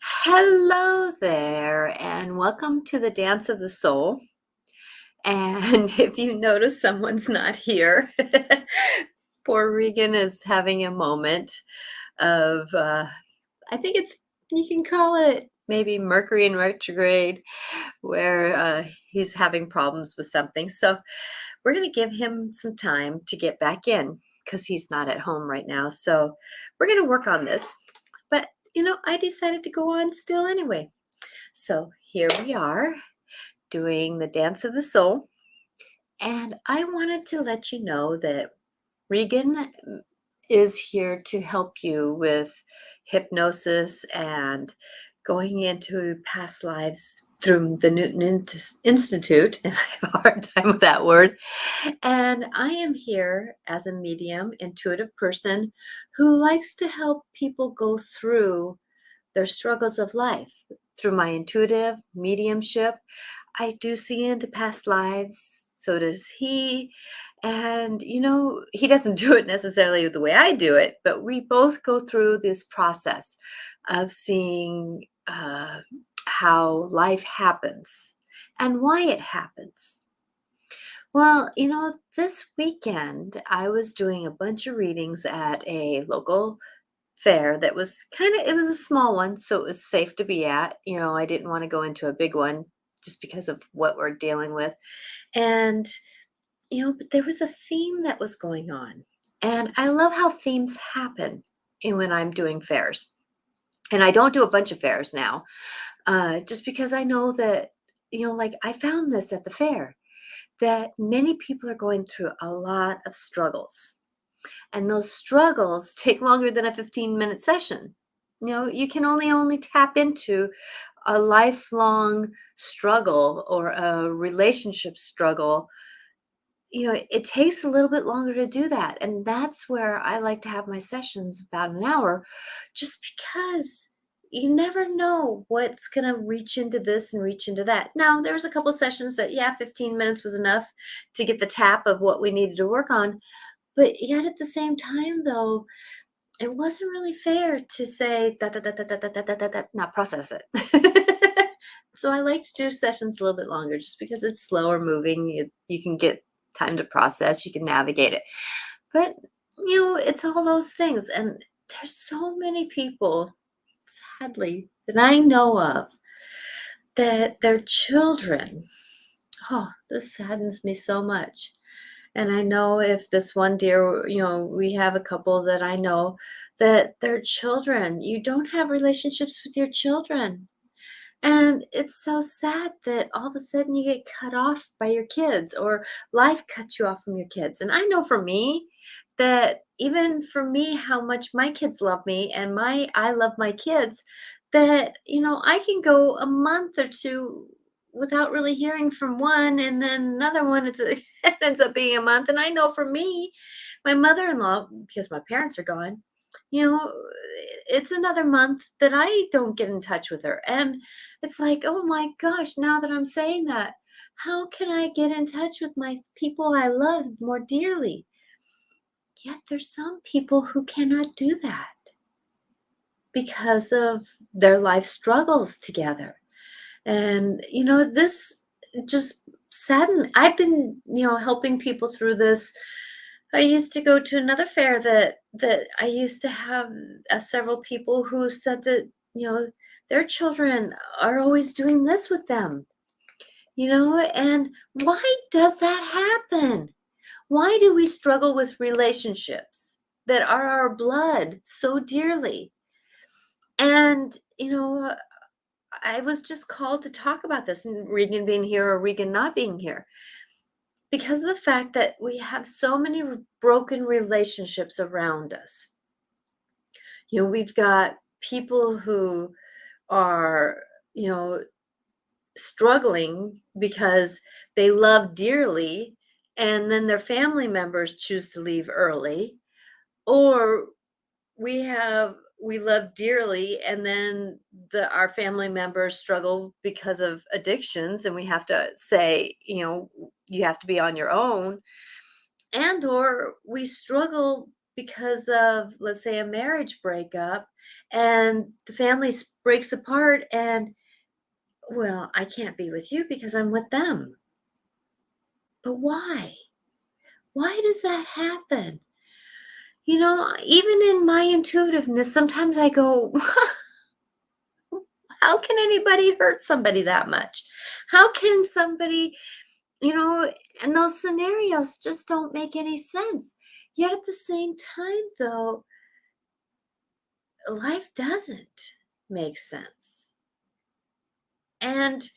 Hello there, and welcome to the Dance of the Soul. And if you notice someone's not here, poor Regan is having a moment of, I think you can call it maybe Mercury in retrograde, where he's having problems with something. So we're going to give him some time to get back in because he's not at home right now. So we're going to work on this. But, I decided to go on still anyway. So here we are doing the Dance of the Soul. And I wanted to let you know that Regan is here to help you with hypnosis and going into past lives through the Newton Institute. And I have a hard time with that word. And I am here as a medium, intuitive person who likes to help people go through their struggles of life through my intuitive mediumship. I do see into past lives, so does he. And, he doesn't do it necessarily the way I do it, but we both go through this process of seeing how life happens and why it happens. Well, this weekend I was doing a bunch of readings at a local fair that was it was a small one, so it was safe to be at. I didn't want to go into a big one just because of what we're dealing with. And, but there was a theme that was going on. And I love how themes happen when I'm doing fairs. And I don't do a bunch of fairs now, just because I know that, like I found this at the fair, that many people are going through a lot of struggles. And those struggles take longer than a 15-minute session. You can only tap into a lifelong struggle or a relationship struggle. It takes a little bit longer to do that. And that's where I like to have my sessions about an hour, just because you never know what's going to reach into this and reach into that. Now, there was a couple sessions that, 15 minutes was enough to get the tap of what we needed to work on. But yet at the same time, though, it wasn't really fair to say that, not process it. So I like to do sessions a little bit longer just because it's slower moving. You can get time to process, you can navigate it. But, it's all those things. And there's so many people, sadly, that I know of that their children, oh, this saddens me so much. And I know if this one dear, we have a couple that I know that their children, you don't have relationships with your children. And it's so sad that all of a sudden you get cut off by your kids or life cuts you off from your kids. And I know for me that even for me, how much my kids love me and I love my kids, that, I can go a month or two without really hearing from one, and then another one, it ends up being a month. And I know for me, my mother-in-law, because my parents are gone, you know, it's another month that I don't get in touch with her. And it's like, oh my gosh, now that I'm saying that, how can I get in touch with my people I love more dearly? Yet there's some people who cannot do that because of their life struggles together. And, this just saddened me. I've been, helping people through this. I used to go to another fair that I used to have several people who said that, their children are always doing this with them, and why does that happen? Why do we struggle with relationships that are our blood so dearly? And, I was just called to talk about this, and Regan being here or Regan not being here, because of the fact that we have so many broken relationships around us. We've got people who are, struggling because they love dearly, and then their family members choose to leave early, or we love dearly, and then our family members struggle because of addictions, and we have to say, you have to be on your own. And or we struggle because of, let's say, a marriage breakup, and the family breaks apart, and, well, I can't be with you because I'm with them. But why? Why does that happen? Even in my intuitiveness, sometimes I go, how can anybody hurt somebody that much? How can somebody, you know, and those scenarios just don't make any sense. Yet at the same time, though, life doesn't make sense. And,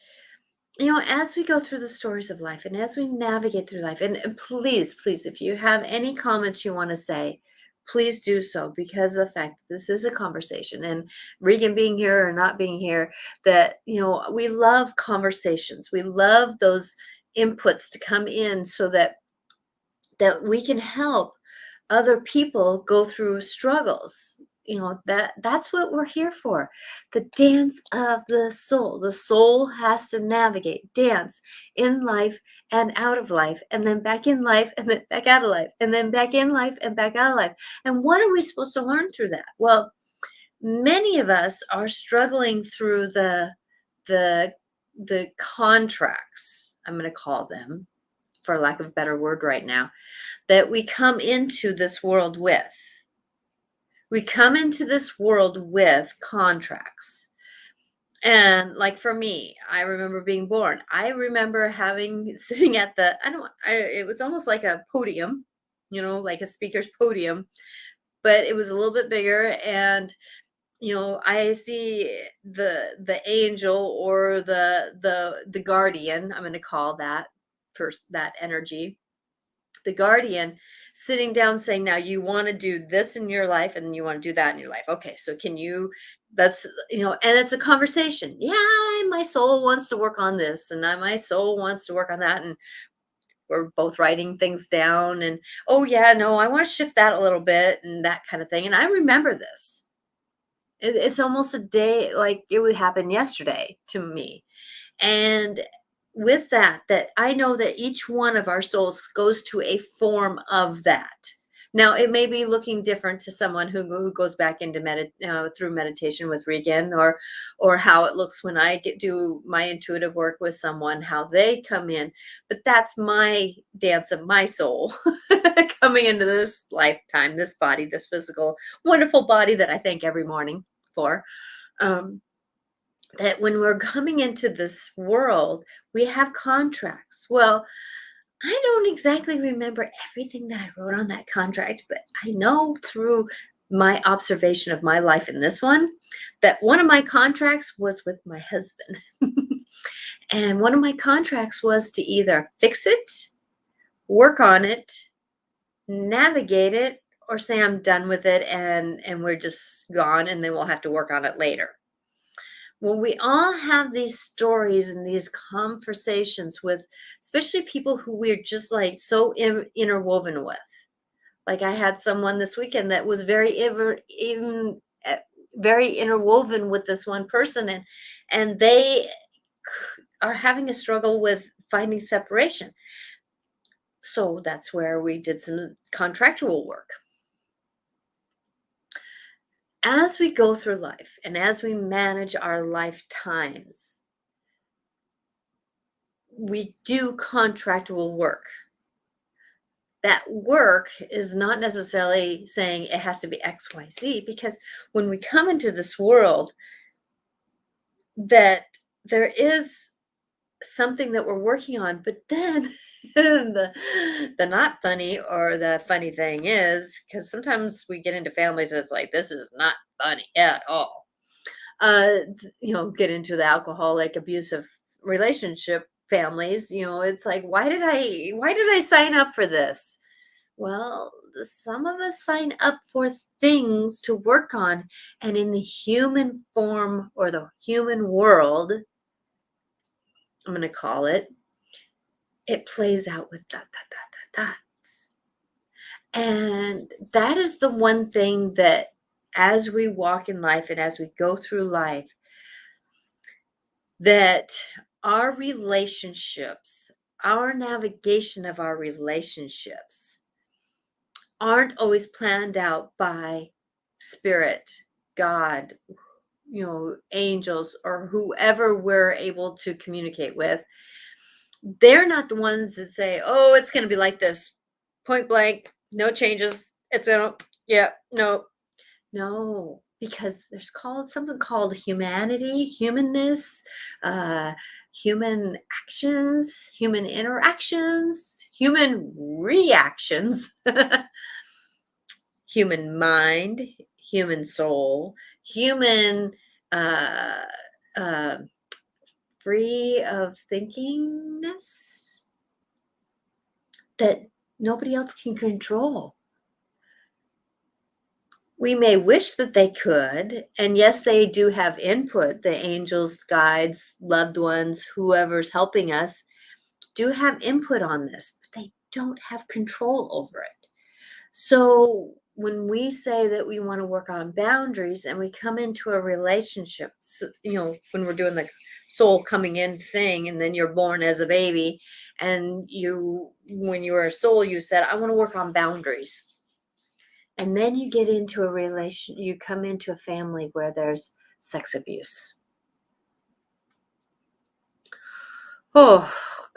as we go through the stories of life and as we navigate through life, and please, please, if you have any comments you want to say, please do so, because of the fact that this is a conversation, and Regan being here or not being here, that, we love conversations. We love those inputs to come in so that we can help other people go through struggles. That's what we're here for. The dance of the soul. The soul has to navigate, dance in life and out of life, and then back in life and then back out of life, and then back in life and back out of life. And what are we supposed to learn through that? Well, many of us are struggling through the contracts, I'm going to call them, for lack of a better word right now, that we come into this world with. We come into this world with contracts. And like for me, I remember being born. I remember sitting at it was almost like a podium, like a speaker's podium, but it was a little bit bigger. And, I see the angel, or the guardian, I'm going to call that that energy, the guardian, sitting down saying, now you want to do this in your life and you want to do that in your life. Okay, so can you, that's, and it's a conversation. Yeah, my soul wants to work on this, and my soul wants to work on that. And we're both writing things down, and, oh yeah, no, I want to shift that a little bit, and that kind of thing. And I remember this. It's almost a day, like it would happen yesterday to me. And with that I know that each one of our souls goes to a form of that. Now, it may be looking different to someone who goes back into through meditation with Regan, or how it looks when I do my intuitive work with someone, how they come in. But that's my dance of my soul coming into this lifetime, this body, this physical, wonderful body that I thank every morning for. That when we're coming into this world, we have contracts. Well, I don't exactly remember everything that I wrote on that contract, but I know through my observation of my life in this one, that one of my contracts was with my husband. And one of my contracts was to either fix it, work on it, navigate it, or say I'm done with it and we're just gone, and then we'll have to work on it later. Well, we all have these stories and these conversations with, especially people who we're just like so interwoven with. Like I had someone this weekend that was very very interwoven with this one person, and they are having a struggle with finding separation. So that's where we did some contractual work. As we go through life and as we manage our lifetimes, we do contractual work. That work is not necessarily saying it has to be X, Y, Z, because when we come into this world, that there is something that we're working on. But then the not funny, or the funny thing is, because sometimes we get into families and it's like, this is not funny at all. Get into the alcoholic, abusive relationship families, it's like, why did I sign up for this? Well, some of us sign up for things to work on, and in the human form, or the human world, I'm going to call it plays out with that. And that is the one thing that, as we walk in life and as we go through life, that our relationships, our navigation of our relationships, aren't always planned out by spirit God, angels, or whoever we're able to communicate with, they're not the ones that say, "Oh, it's going to be like this, point blank, no changes. It's going to, yeah, no, no," because there's something called humanity, humanness, uh, human actions, human interactions, human reactions, human mind, human soul, human uh, uh, free of thinkingness that nobody else can control. We may wish that they could, and yes, they do have input. The angels, guides, loved ones, whoever's helping us do have input on this, but they don't have control over it. So when we say that we want to work on boundaries and we come into a relationship, when we're doing the soul coming in thing, and then you're born as a baby, and when you were a soul, you said, "I want to work on boundaries." And then you get into you come into a family where there's sex abuse. Oh,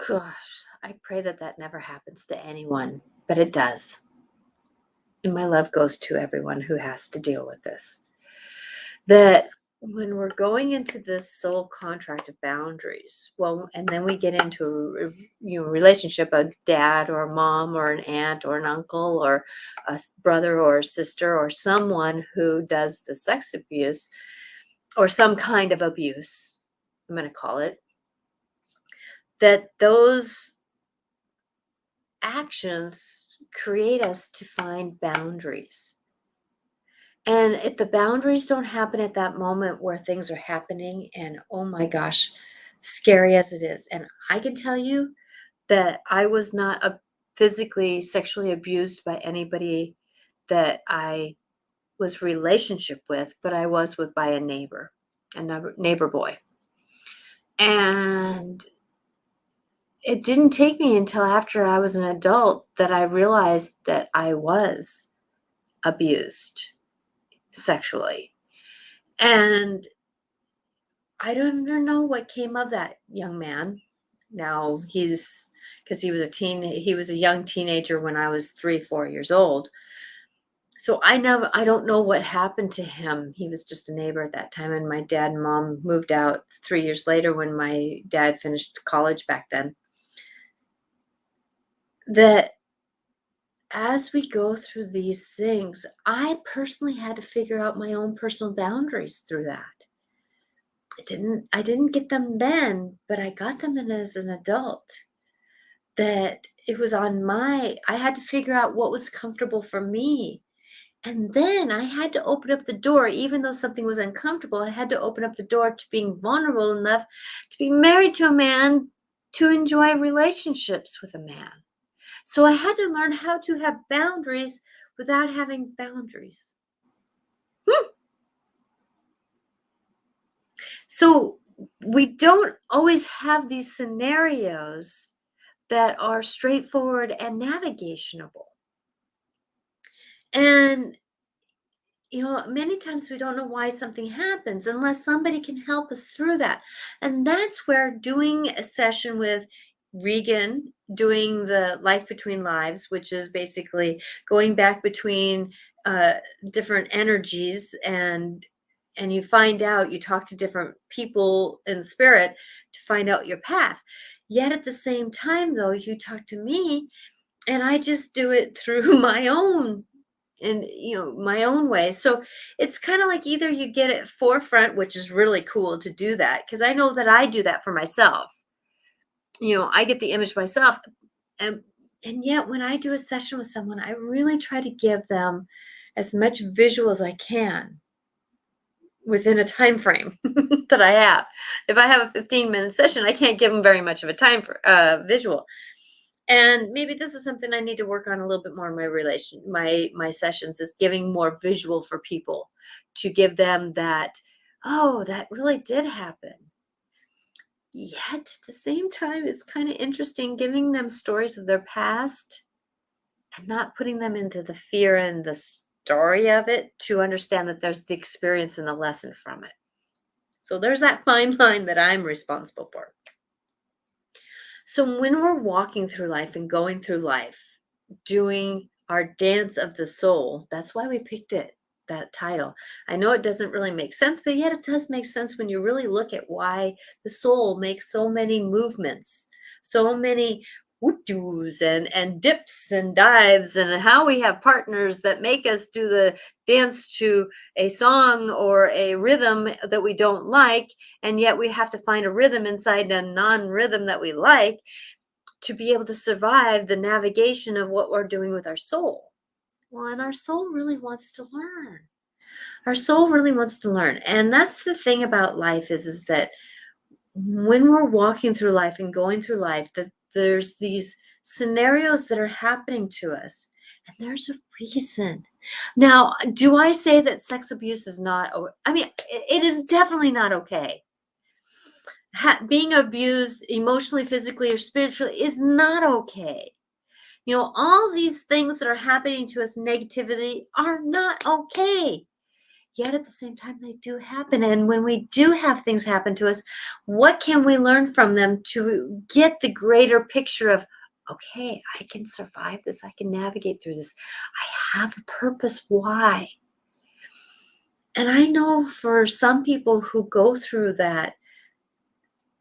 gosh. I pray that that never happens to anyone, but it does. And my love goes to everyone who has to deal with this. That when we're going into this soul contract of boundaries, well, and then we get into a relationship, a dad or a mom or an aunt or an uncle or a brother or a sister or someone who does the sex abuse or some kind of abuse, I'm going to call it, that those actions create us to find boundaries. And if the boundaries don't happen at that moment where things are happening, and oh my gosh, scary as it is. And I can tell you that I was not physically, sexually abused by anybody that I was relationship with, but I was by a neighbor boy. And it didn't take me until after I was an adult that I realized that I was abused sexually. And I don't even know what came of that young man. Now because he was a young teenager when I was 3, 4 years old. So I don't know what happened to him. He was just a neighbor at that time, and my dad and mom moved out 3 years later when my dad finished college back then. That as we go through these things, I personally had to figure out my own personal boundaries through that. I didn't get them then, but I got them as an adult. That it was I had to figure out what was comfortable for me. And then I had to open up the door, even though something was uncomfortable, I had to open up the door to being vulnerable enough to be married to a man, to enjoy relationships with a man. So I had to learn how to have boundaries without having boundaries. So we don't always have these scenarios that are straightforward and navigationable. And many times we don't know why something happens unless somebody can help us through that. And that's where doing a session with Regan, doing the Life Between Lives, which is basically going back between different energies, and you talk to different people in spirit to find out your path. Yet at the same time, though, you talk to me and I just do it through my own my own way. So it's kind of like either you get it forefront, which is really cool to do that, because I know that I do that for myself. I get the image myself, and yet when I do a session with someone, I really try to give them as much visual as I can within a time frame that I have. If I have a 15-minute session, I can't give them very much of a time for visual. And maybe this is something I need to work on a little bit more in my sessions, is giving more visual for people, to give them that, oh, that really did happen. Yet at the same time, it's kind of interesting giving them stories of their past and not putting them into the fear and the story of it to understand that there's the experience and the lesson from it. So there's that fine line that I'm responsible for. So when we're walking through life and going through life, doing our dance of the soul, that's why we picked it, that title. I know it doesn't really make sense, but yet it does make sense when you really look at why the soul makes so many movements, so many whoop-doos and dips and dives, and how we have partners that make us do the dance to a song or a rhythm that we don't like, and yet we have to find a rhythm inside a non-rhythm that we like to be able to survive the navigation of what we're doing with our soul. Well, and our soul really wants to learn. Our soul really wants to learn. And that's the thing about life is that when we're walking through life and going through life, that there's these scenarios that are happening to us, and there's a reason. Now, do I say that sex abuse is not, I mean, it is definitely not okay. Being abused emotionally, physically, or spiritually is not okay. All these things that are happening to us negatively are not okay. Yet at the same time, they do happen. And when we do have things happen to us, what can we learn from them to get the greater picture of, okay, I can survive this. I can navigate through this. I have a purpose. Why? And I know for some people who go through that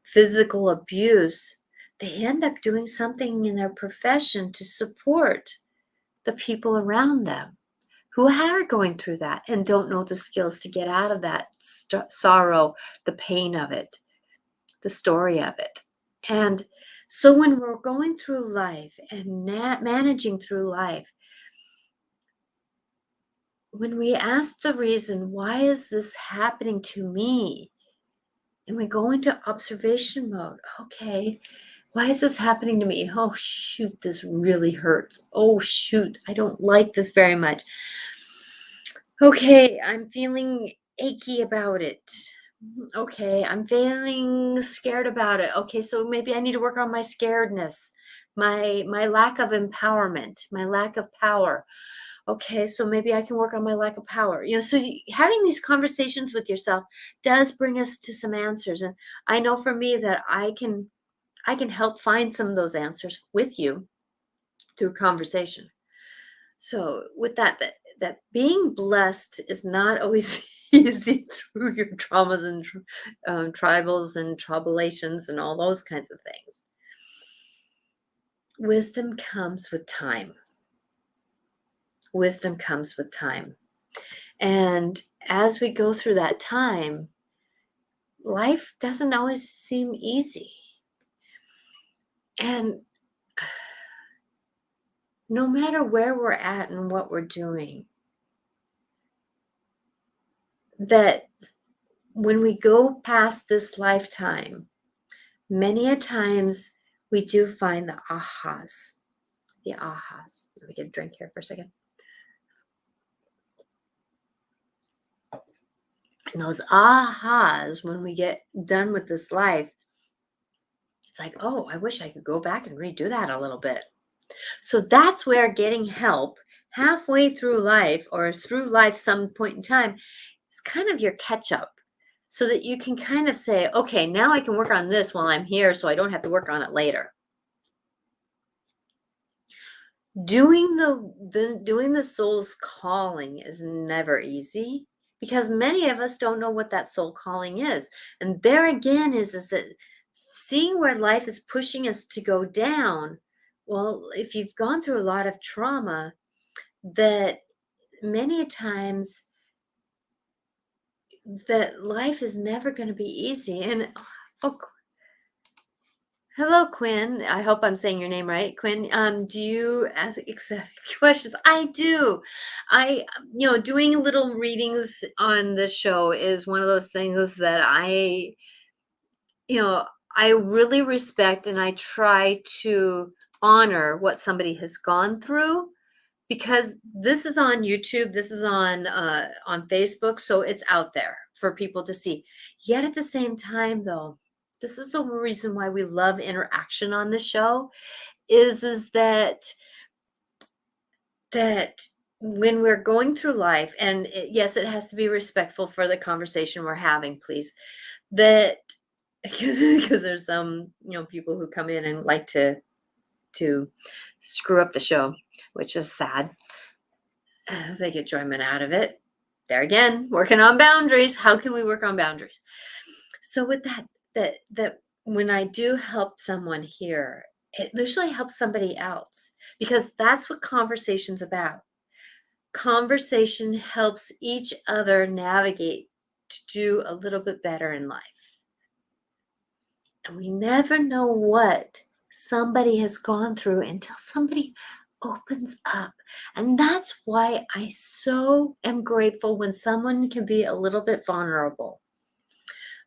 physical abuse, they end up doing something in their profession to support the people around them who are going through that and don't know the skills to get out of that sorrow, the pain of it, the story of it. And so when we're going through life and managing through life, when we ask the reason, why is this happening to me? And we go into observation mode. Okay, why is this happening to me? Oh, shoot, this really hurts. Oh, shoot, I don't like this very much. Okay, I'm feeling achy about it. Okay, I'm feeling scared about it. Okay, so maybe I need to work on my scaredness, my lack of empowerment, my lack of power. Okay, so maybe I can work on my lack of power. So having these conversations with yourself does bring us to some answers. And I know for me that I can help find some of those answers with you through conversation. So with that being blessed is not always easy through your traumas and tribals and tribulations and all those kinds of things. Wisdom comes with time. Wisdom comes with time. And as we go through that time, life doesn't always seem easy. And no matter where we're at and what we're doing, that when we go past this lifetime, many a times we do find the ahas. The ahas. Let me get a drink here for a second. And those ahas, when we get done with this life, it's like, oh, I wish I could go back and redo that a little bit. So that's where getting help halfway through life or through life some point in time is kind of your catch up, so that you can kind of say, okay, now I can work on this while I'm here so I don't have to work on it later. Doing the soul's calling is never easy, because many of us don't know what that soul calling is. And there again is that seeing where life is pushing us to go down. Well, if you've gone through a lot of trauma, that many times that life is never going to be easy. And oh, hello, Quinn. I hope I'm saying your name right. Quinn, do you ask questions? I do. Doing little readings on the show is one of those things that I really respect, and I try to honor what somebody has gone through, because this is on YouTube, this is on Facebook, so it's out there for people to see. Yet at the same time, though, this is the reason why we love interaction on the show, is that when we're going through life, and yes, it has to be respectful for the conversation we're having, please. That because there's some people who come in and like to screw up the show, which is sad. They get enjoyment out of it. There again, working on boundaries. How can we work on boundaries? So with that when I do help someone here, it usually helps somebody else because that's what conversation's about. Conversation helps each other navigate to do a little bit better in life. And we never know what somebody has gone through until somebody opens up. And that's why I so am grateful when someone can be a little bit vulnerable.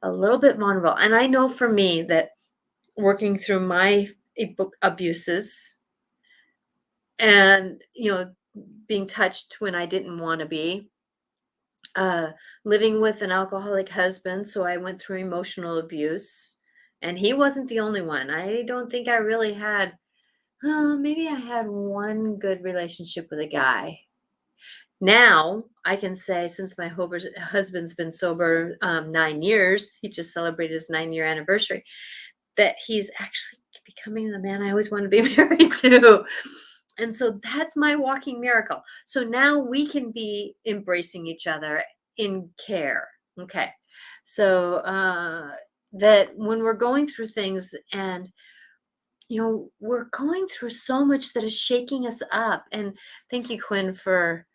A little bit vulnerable. And I know for me that working through my abuses and, being touched when I didn't want to be, living with an alcoholic husband, so I went through emotional abuse, and he wasn't the only one. I don't think I really had, maybe I had one good relationship with a guy. Now I can say, since my husband's been sober 9 years, he just celebrated his 9-year anniversary, that he's actually becoming the man I always wanted to be married to. And so that's my walking miracle. So now we can be embracing each other in care. Okay. So that when we're going through things and, we're going through so much that is shaking us up. And thank you, Quinn, for,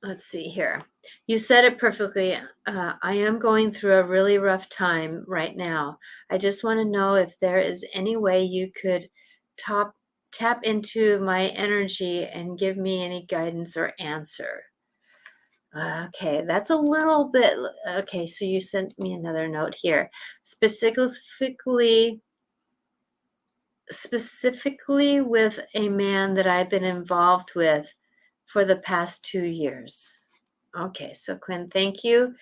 let's see here. You said it perfectly. I am going through a really rough time right now. I just want to know if there is any way you could tap into my energy and give me any guidance or answer. Okay, that's a little bit. Okay, so you sent me another note here. Specifically with a man that I've been involved with for the past 2 years. Okay, so Quinn, thank you.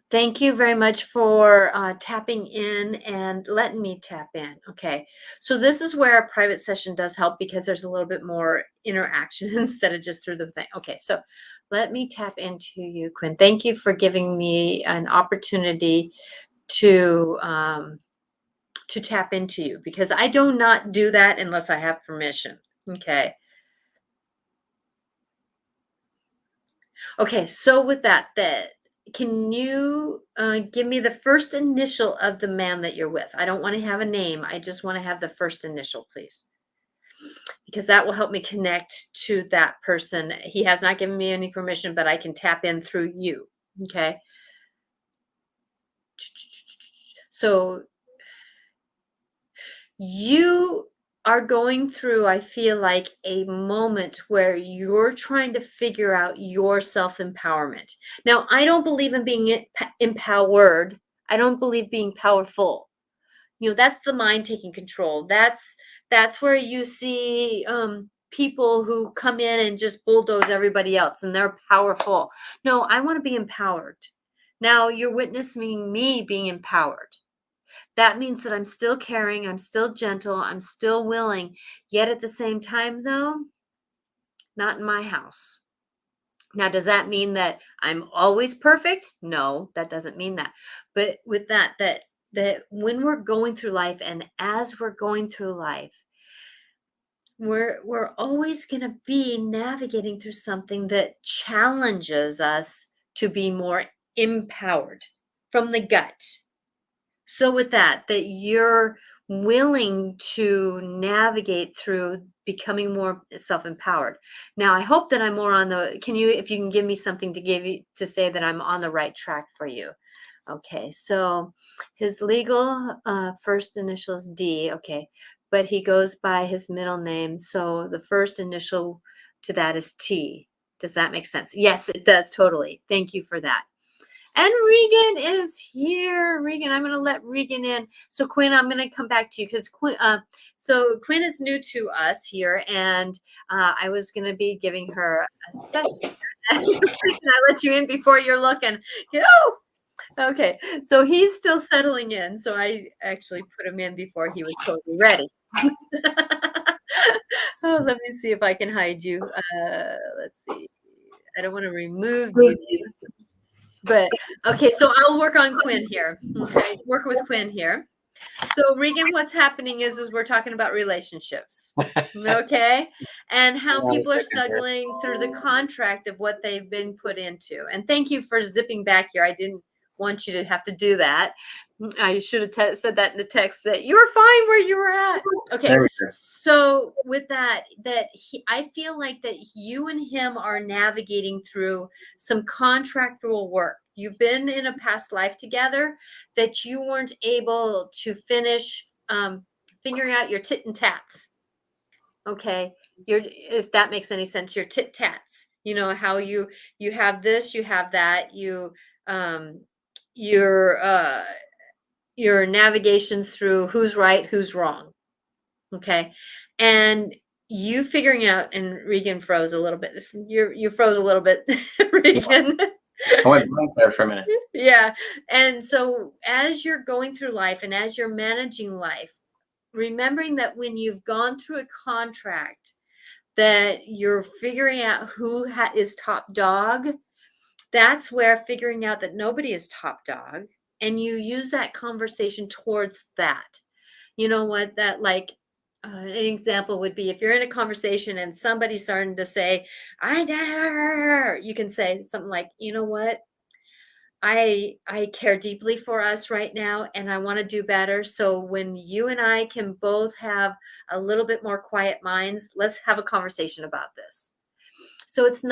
Thank you very much for tapping in and letting me tap in. Okay, so this is where a private session does help because there's a little bit more interaction instead of just through the thing. Okay, so let me tap into you, Quinn. Thank you for giving me an opportunity to tap into you because I do not do that unless I have permission. Okay. Okay, so with that, can you give me the first initial of the man that you're with? I don't want to have a name. I just want to have the first initial, please, because that will help me connect to that person. He has not given me any permission, but I can tap in through you. Okay. So you are going through, I feel like, a moment where you're trying to figure out your self-empowerment. Now, I don't believe in being empowered. I don't believe being powerful. That's the mind taking control. That's where you see people who come in and just bulldoze everybody else and they're powerful. No, I want to be empowered. Now, you're witnessing me being empowered. That means that I'm still caring, I'm still gentle, I'm still willing. Yet at the same time, though, not in my house. Now, does that mean that I'm always perfect? No, that doesn't mean that. But with that when we're going through life and as we're going through life, we're always going to be navigating through something that challenges us to be more empowered from the gut. So with that you're willing to navigate through becoming more self-empowered. Now, I hope that I'm more on if you can give me something to give you to say that I'm on the right track for you. Okay, so his legal first initial is D, okay, but he goes by his middle name, so the first initial to that is T. Does that make sense? Yes, it does, totally. Thank you for that. And Regan is here. Regan, I'm going to let Regan in. So Quinn, I'm going to come back to you because Quinn is new to us here, and I was going to be giving her a session. Can I let you in before you're looking? Okay. So he's still settling in. So I actually put him in before he was totally ready. Oh, let me see if I can hide you. Let's see. I don't want to remove you, but okay. So I'll work on Quinn here. Okay, work with Quinn here. So Regan, what's happening is we're talking about relationships, okay, and how Hang on a people are second here. struggling through the contract of what they've been put into. And thank you for zipping back here. I didn't want you to have to do that. I should have said that in the text that you were fine where you were at. Okay, There we go. so with that, I feel like that you and him are navigating through some contractual work. You've been in a past life together that you weren't able to finish figuring out your tit and tats. Okay, if that makes any sense, your tit tats. You know how you have this, you have that, um, your your navigations through who's right, who's wrong. Okay, and you figuring out, and Regan froze a little bit. You froze a little bit, Regan. I went blank there for a minute. Yeah. And so as you're going through life and as you're managing life, remembering that when you've gone through a contract, that you're figuring out who is top dog, that's where figuring out that nobody is top dog. And you use that conversation towards that. You know what? That like, an example would be if you're in a conversation and somebody's starting to say, you can say something like, you know what? I care deeply for us right now and I want to do better. So when you and I can both have a little bit more quiet minds, let's have a conversation about this. So it's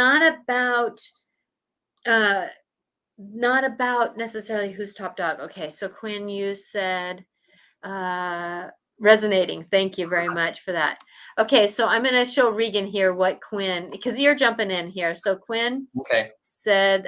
uh not about necessarily who's top dog. Okay, so Quinn, you said resonating. Thank you very much for that. Okay, so I'm going to show Regan here what Quinn, because you're jumping in here. So Quinn Okay. said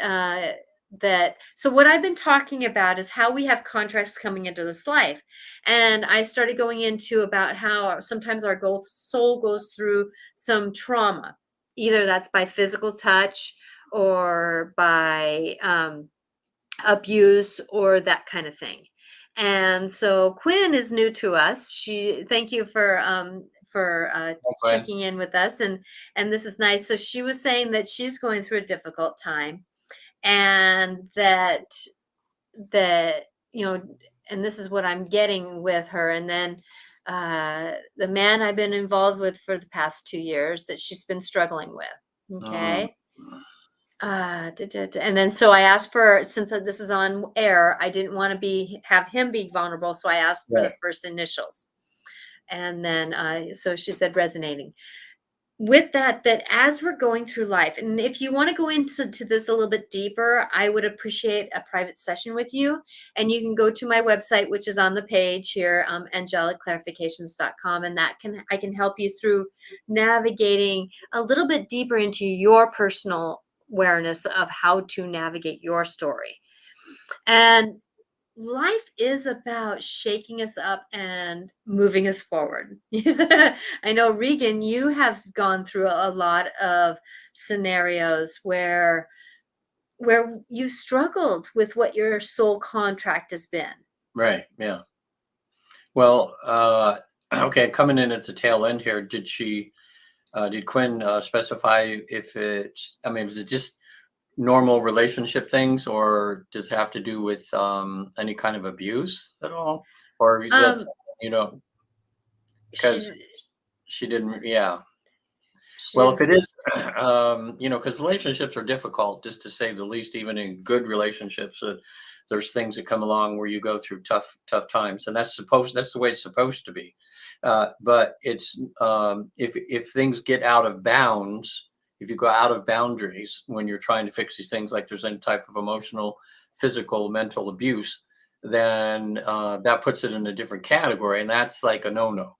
that, so what I've been talking about is how we have contracts coming into this life. And I started going into about how sometimes our soul goes through some trauma. Either that's by physical touch or by abuse or that kind of thing. And so Quinn is new to us. Thank you for Okay. checking in with us, and this is nice. So she was saying that she's going through a difficult time, and that you know, and this is what I'm getting with her. And then the man I've been involved with for the past 2 years that she's been struggling with. Okay. And then so I asked for, since this is on air, I didn't want to have him be vulnerable, so I asked for the first initials. And then so she said resonating with that as we're going through life. And if you want to go into this a little bit deeper, I would appreciate a private session with you. And you can go to my website, which is on the page here, angelicclarifications.com, and I can help you through navigating a little bit deeper into your personal awareness of how to navigate your story. And life is about shaking us up and moving us forward. I know, Regan, you have gone through a lot of scenarios where you struggled with what your soul contract has been. Right. Yeah. Well, okay. Coming in at the tail end here, did Quinn specify if it's, I mean, was it just normal relationship things, or does it have to do with any kind of abuse at all? Or is that, because she didn't, yeah. Well, if it is, because relationships are difficult, just to say the least. Even in good relationships, there's things that come along where you go through tough times, and that's the way it's supposed to be. But it's if things get out of bounds, if you go out of boundaries when you're trying to fix these things, like there's any type of emotional, physical, mental abuse, then that puts it in a different category, and that's like a no-no.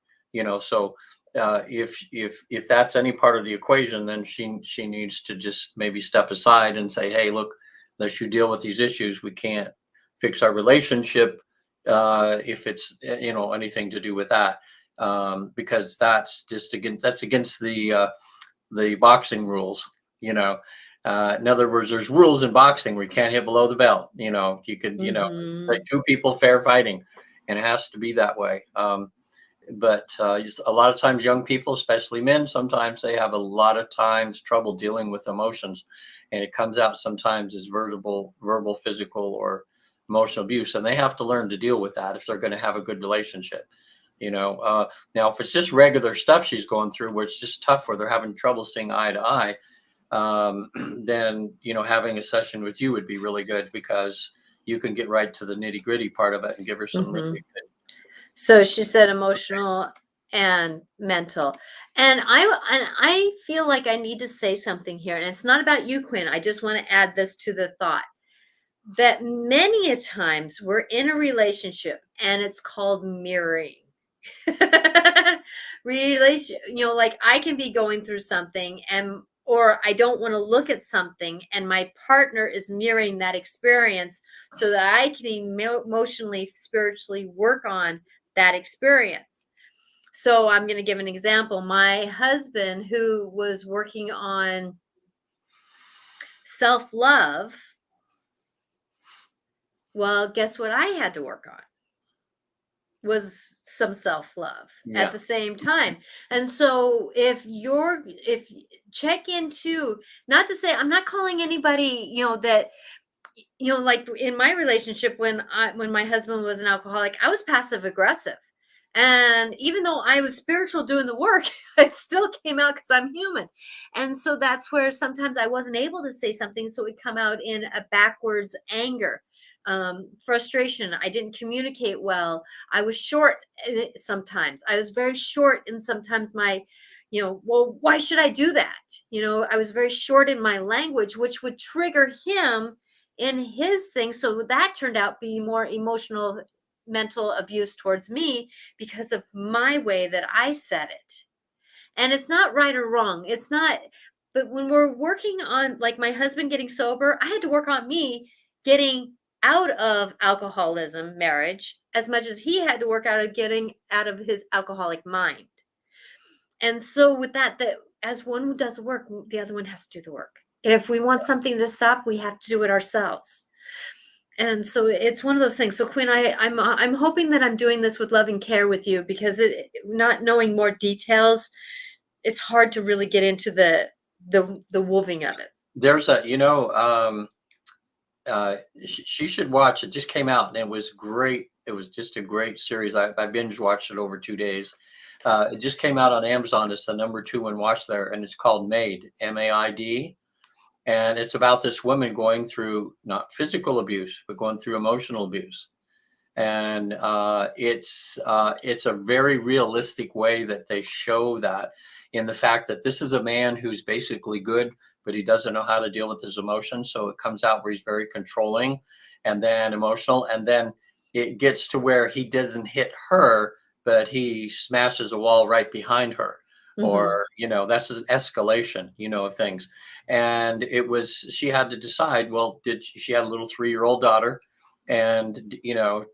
So if that's any part of the equation, then she needs to just maybe step aside and say, hey, look, unless you deal with these issues, we can't fix our relationship if it's anything to do with that, because that's against the boxing rules. In other words, there's rules in boxing where you can't hit below the belt. You could like two people fair fighting, and it has to be that way. but a lot of times young people, especially men, sometimes they have a lot of times trouble dealing with emotions, and it comes out sometimes as verbal, physical, or emotional abuse, and they have to learn to deal with that if they're going to have a good relationship. Now if it's just regular stuff she's going through where it's just tough, where they're having trouble seeing eye to eye, then having a session with you would be really good, because you can get right to the nitty gritty part of it and give her some really good. So she said emotional and mental. And I feel like I need to say something here. And it's not about you, Quinn. I just want to add this to the thought that many a times we're in a relationship and it's called mirroring. Like I can be going through something, or I don't want to look at something, and my partner is mirroring that experience so that I can emotionally, spiritually work on that experience. So I'm going to give an example. My husband, who was working on self-love, well, guess what I had to work on? Was some self-love at the same time. And so if check into, not to say, I'm not calling anybody, that, like in my relationship, when my husband was an alcoholic, I was passive aggressive. And even though I was spiritual doing the work, it still came out because I'm human. And so that's where sometimes I wasn't able to say something. So it would come out in a backwards anger, frustration. I didn't communicate well. I was short sometimes. I was very short. And sometimes well, why should I do that? I was very short in my language, which would trigger him in his thing. So that turned out be more emotional, mental abuse towards me because of my way that I said it. And it's not right or wrong. It's not. But when we're working on, like my husband getting sober, I had to work on me getting out of alcoholism, marriage, as much as he had to work out of getting out of his alcoholic mind. And so with that as one does the work, the other one has to do the work. If we want something to stop, we have to do it ourselves. And so it's one of those things. So Quinn, I'm hoping that I'm doing this with love and care with you, because not knowing more details, it's hard to really get into the weaving of it. There's she should watch it. Just came out and it was great. It was just a great series. I binge watched it over 2 days. It just came out on Amazon. It's the number 2 one watch there, and it's called Maid, MAID. And it's about this woman going through not physical abuse, but going through emotional abuse. And it's a very realistic way that they show that, in the fact that this is a man who's basically good, but he doesn't know how to deal with his emotions. So it comes out where he's very controlling and then emotional. And then it gets to where he doesn't hit her, but he smashes a wall right behind her. Or, that's an escalation, of things. And she had to decide, well, she had a little 3-year-old daughter, and,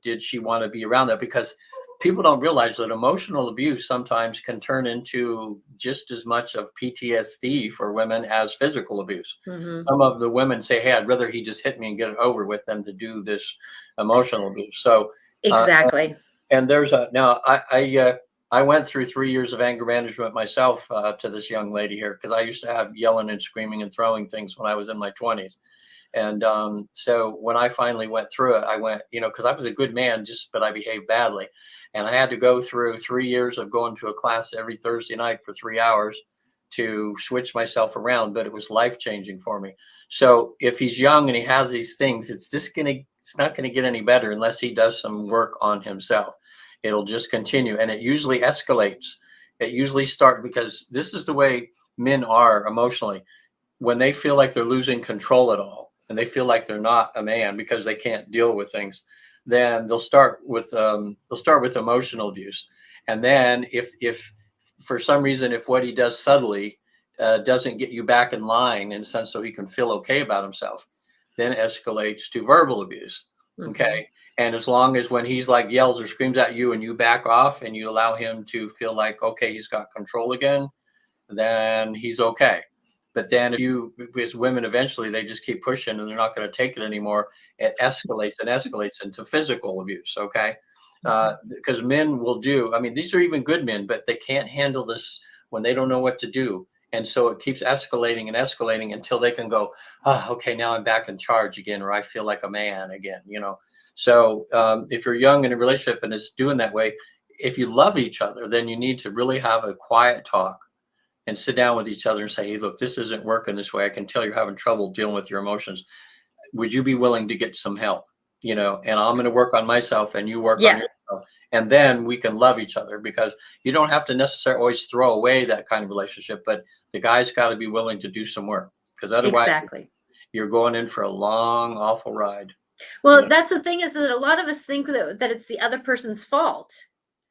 did she want to be around that? Because people don't realize that emotional abuse sometimes can turn into just as much of PTSD for women as physical abuse. Some of the women say, hey, I'd rather he just hit me and get it over with than to do this emotional abuse. So exactly. And there's I went through 3 years of anger management myself to this young lady here, because I used to have yelling and screaming and throwing things when I was in my 20s. And so when I finally went through it, I went, because I was a good man, but I behaved badly. And I had to go through 3 years of going to a class every Thursday night for 3 hours to switch myself around. But it was life-changing for me. So if he's young and he has these things, it's not going to get any better unless he does some work on himself. It'll just continue, and it usually escalates. It usually starts, because this is the way men are emotionally. When they feel like they're losing control at all, and they feel like they're not a man because they can't deal with things, then they'll start with emotional abuse. And then if for some reason, if what he does subtly doesn't get you back in line, in a sense, so he can feel okay about himself, then escalates to verbal abuse. Okay. And as long as, when he's like yells or screams at you and you back off and you allow him to feel like, okay, he's got control again, then he's okay. But then because women, eventually they just keep pushing and they're not going to take it anymore. it escalates and escalates into physical abuse. Okay. Because men will do, I mean, these are even good men, but they can't handle this when they don't know what to do. And so it keeps escalating and escalating until they can go, oh, okay, now I'm back in charge again, or I feel like a man again, you know? So if you're young in a relationship and it's doing that way, if you love each other, then you need to really have a quiet talk and sit down with each other and say, hey, look, this isn't working this way. I can tell you're having trouble dealing with your emotions. Would you be willing to get some help? You know, and I'm going to work on myself and you work on Yeah, yourself. And then we can love each other, because you don't have to necessarily always throw away that kind of relationship, but the guy's got to be willing to do some work, because otherwise exactly. you're going in for a long, awful ride. Well, that's the thing, is that a lot of us think that it's the other person's fault.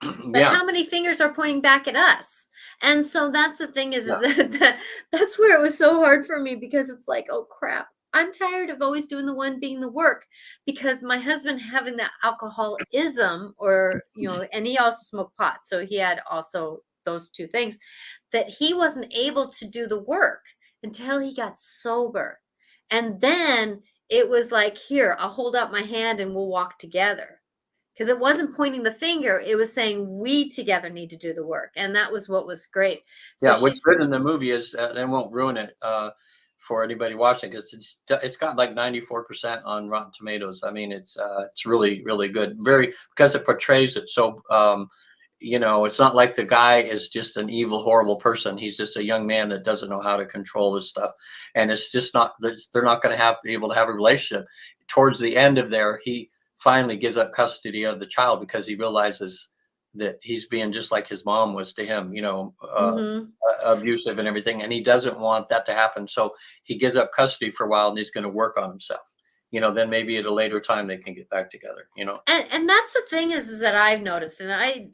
But Yeah. how many fingers are pointing back at us? And so that's the thing, is Yeah. that's where it was so hard for me, because it's like, oh crap, I'm tired of always doing the one being the work, because my husband having that alcoholism, or, you know, and he also smoked pot. So he had also those two things, that he wasn't able to do the work until he got sober. And then it was like, here, I'll hold out my hand and we'll walk together. Because it wasn't pointing the finger, it was saying we together need to do the work. And that was what was great. So Yeah, what's she's, good in the movie is, and I won't ruin it for anybody watching, because it's got like 94% on Rotten Tomatoes. I mean, it's really, really good. Very, because it portrays it so. You know, it's not like the guy is just an evil, horrible person. He's just a young man that doesn't know how to control this stuff, and it's just not. They're not going to be able to have a relationship. Towards the end of there, he finally gives up custody of the child, because he realizes that he's being just like his mom was to him, you know, abusive and everything. And he doesn't want that to happen. So he gives up custody for a while, and he's going to work on himself. You know, then maybe at a later time they can get back together, you know. and that's the thing, is that I've noticed, and I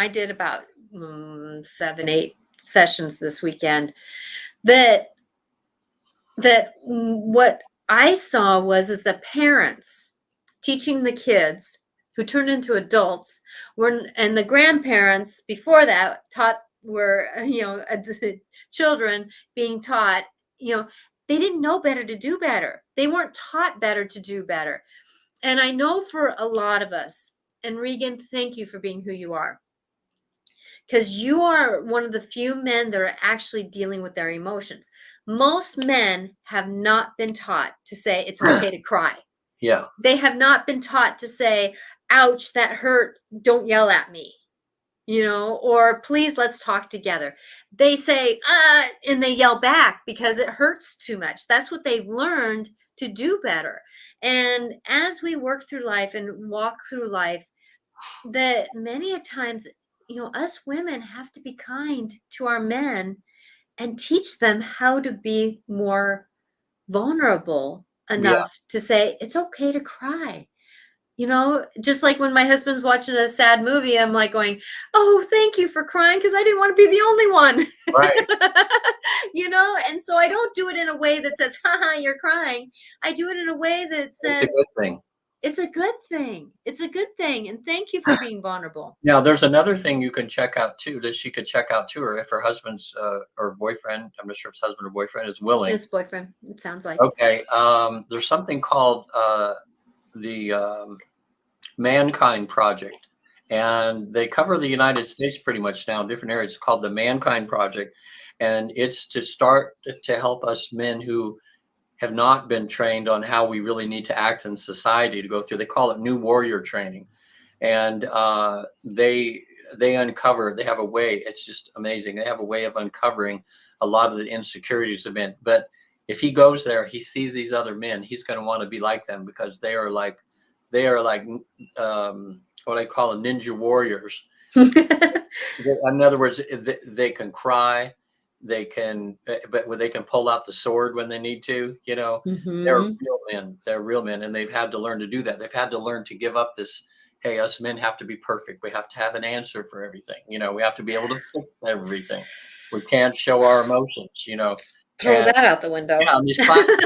did about 7-8 sessions this weekend, that what I saw is the parents teaching the kids, who turned into adults, and the grandparents before that were, you know, children being taught, you know, they didn't know better to do better. They weren't taught better to do better. And I know for a lot of us, and Regan, thank you for being who you are, because you are one of the few men that are actually dealing with their emotions. Most men have not been taught to say it's okay to cry. Yeah. They have not been taught to say, ouch, that hurt, don't yell at me, you know, or please, let's talk together. They say, and they yell back because it hurts too much. That's what they've learned to do better. And as we work through life and walk through life, that many a times, you know, us women have to be kind to our men and teach them how to be more vulnerable enough to say, it's okay to cry. You know, just like when my husband's watching a sad movie, I'm like going, oh, thank you for crying, because I didn't want to be the only one. Right. You know, and so I don't do it in a way that says, haha, you're crying. I do it in a way that says, It's a good thing. it's a good thing. It's a good thing. And thank you for being vulnerable. Now, there's another thing you can check out too, that she could check out too, or if her husband's or boyfriend, I'm not sure if it's husband or boyfriend, is willing. His boyfriend, it sounds like. Okay. There's something called the Mankind Project, and they cover the United States pretty much now in different areas. It's called the Mankind Project, and it's to start to help us men who have not been trained on how we really need to act in society to go through. They call it New Warrior Training, and they uncover. They have a way. It's just amazing. They have a way of uncovering a lot of the insecurities of men. But if he goes there, he sees these other men, he's going to want to be like them, because they are like what I call ninja warriors. In other words, they can cry, they can, but they can pull out the sword when they need to. You know, they're real men. They're real men, and they've had to learn to do that. They've had to learn to give up this. Hey, us men have to be perfect. We have to have an answer for everything. You know, we have to be able to fix everything. We can't show our emotions. You know. Throw that out the window. Yeah, these classes,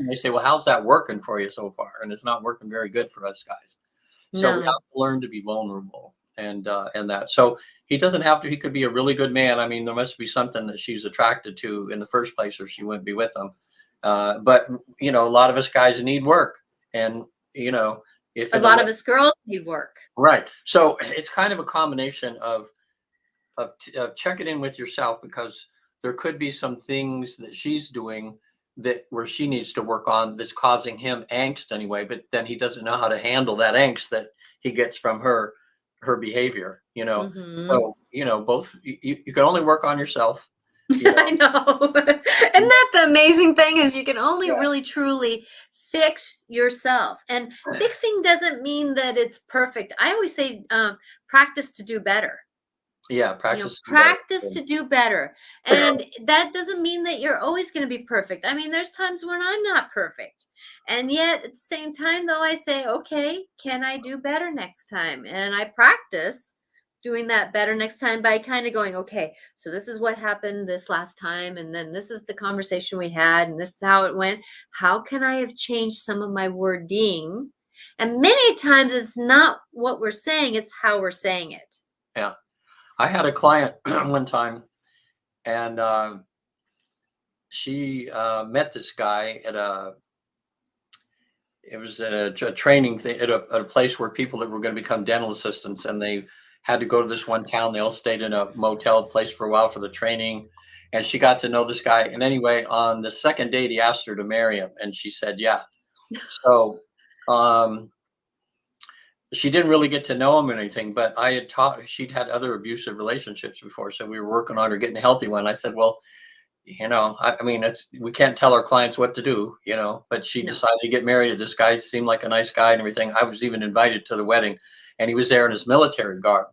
they say, well, how's that working for you so far? And it's not working very good for us guys. So we have to learn to be vulnerable and that. So he doesn't have to, he could be a really good man. I mean, there must be something that she's attracted to in the first place, or she wouldn't be with him. But, you know, a lot of us guys need work. And, if A in a lot of us girls need work. right. So it's kind of a combination of checking in with yourself, because there could be some things that she's doing that where she needs to work on that's causing him angst anyway, but then he doesn't know how to handle that angst that he gets from her behavior. Hmm. So both you can only work on yourself. I know. And that the amazing thing is you can only Yeah, really truly fix yourself. And fixing doesn't mean that it's perfect. I always say practice to do better. yeah, practice to do better. Practice to do better. And that doesn't mean that you're always going to be perfect. I mean, there's times when I'm not perfect. And yet at the same time, though, I say, okay, can I do better next time? And I practice doing that better next time by kind of going, okay, so this is what happened this last time. And then this is the conversation we had. And this is how it went. How can I have changed some of my wording? And many times it's not what we're saying, it's how we're saying it. Yeah. I had a client one time, and she met this guy it was a training thing at a place where people that were going to become dental assistants, and they had to go to this one town. They all stayed in a motel place for a while for the training, and she got to know this guy. And anyway, on the second date, he asked her to marry him, and she said, yeah. So um, she didn't really get to know him or anything, but I had taught, she'd had other abusive relationships before. So we were working on her getting a healthy one. I said, well, I mean, we can't tell our clients what to do, but she No. decided to get married. This guy seemed like a nice guy and everything. I was even invited to the wedding, and he was there in his military garb,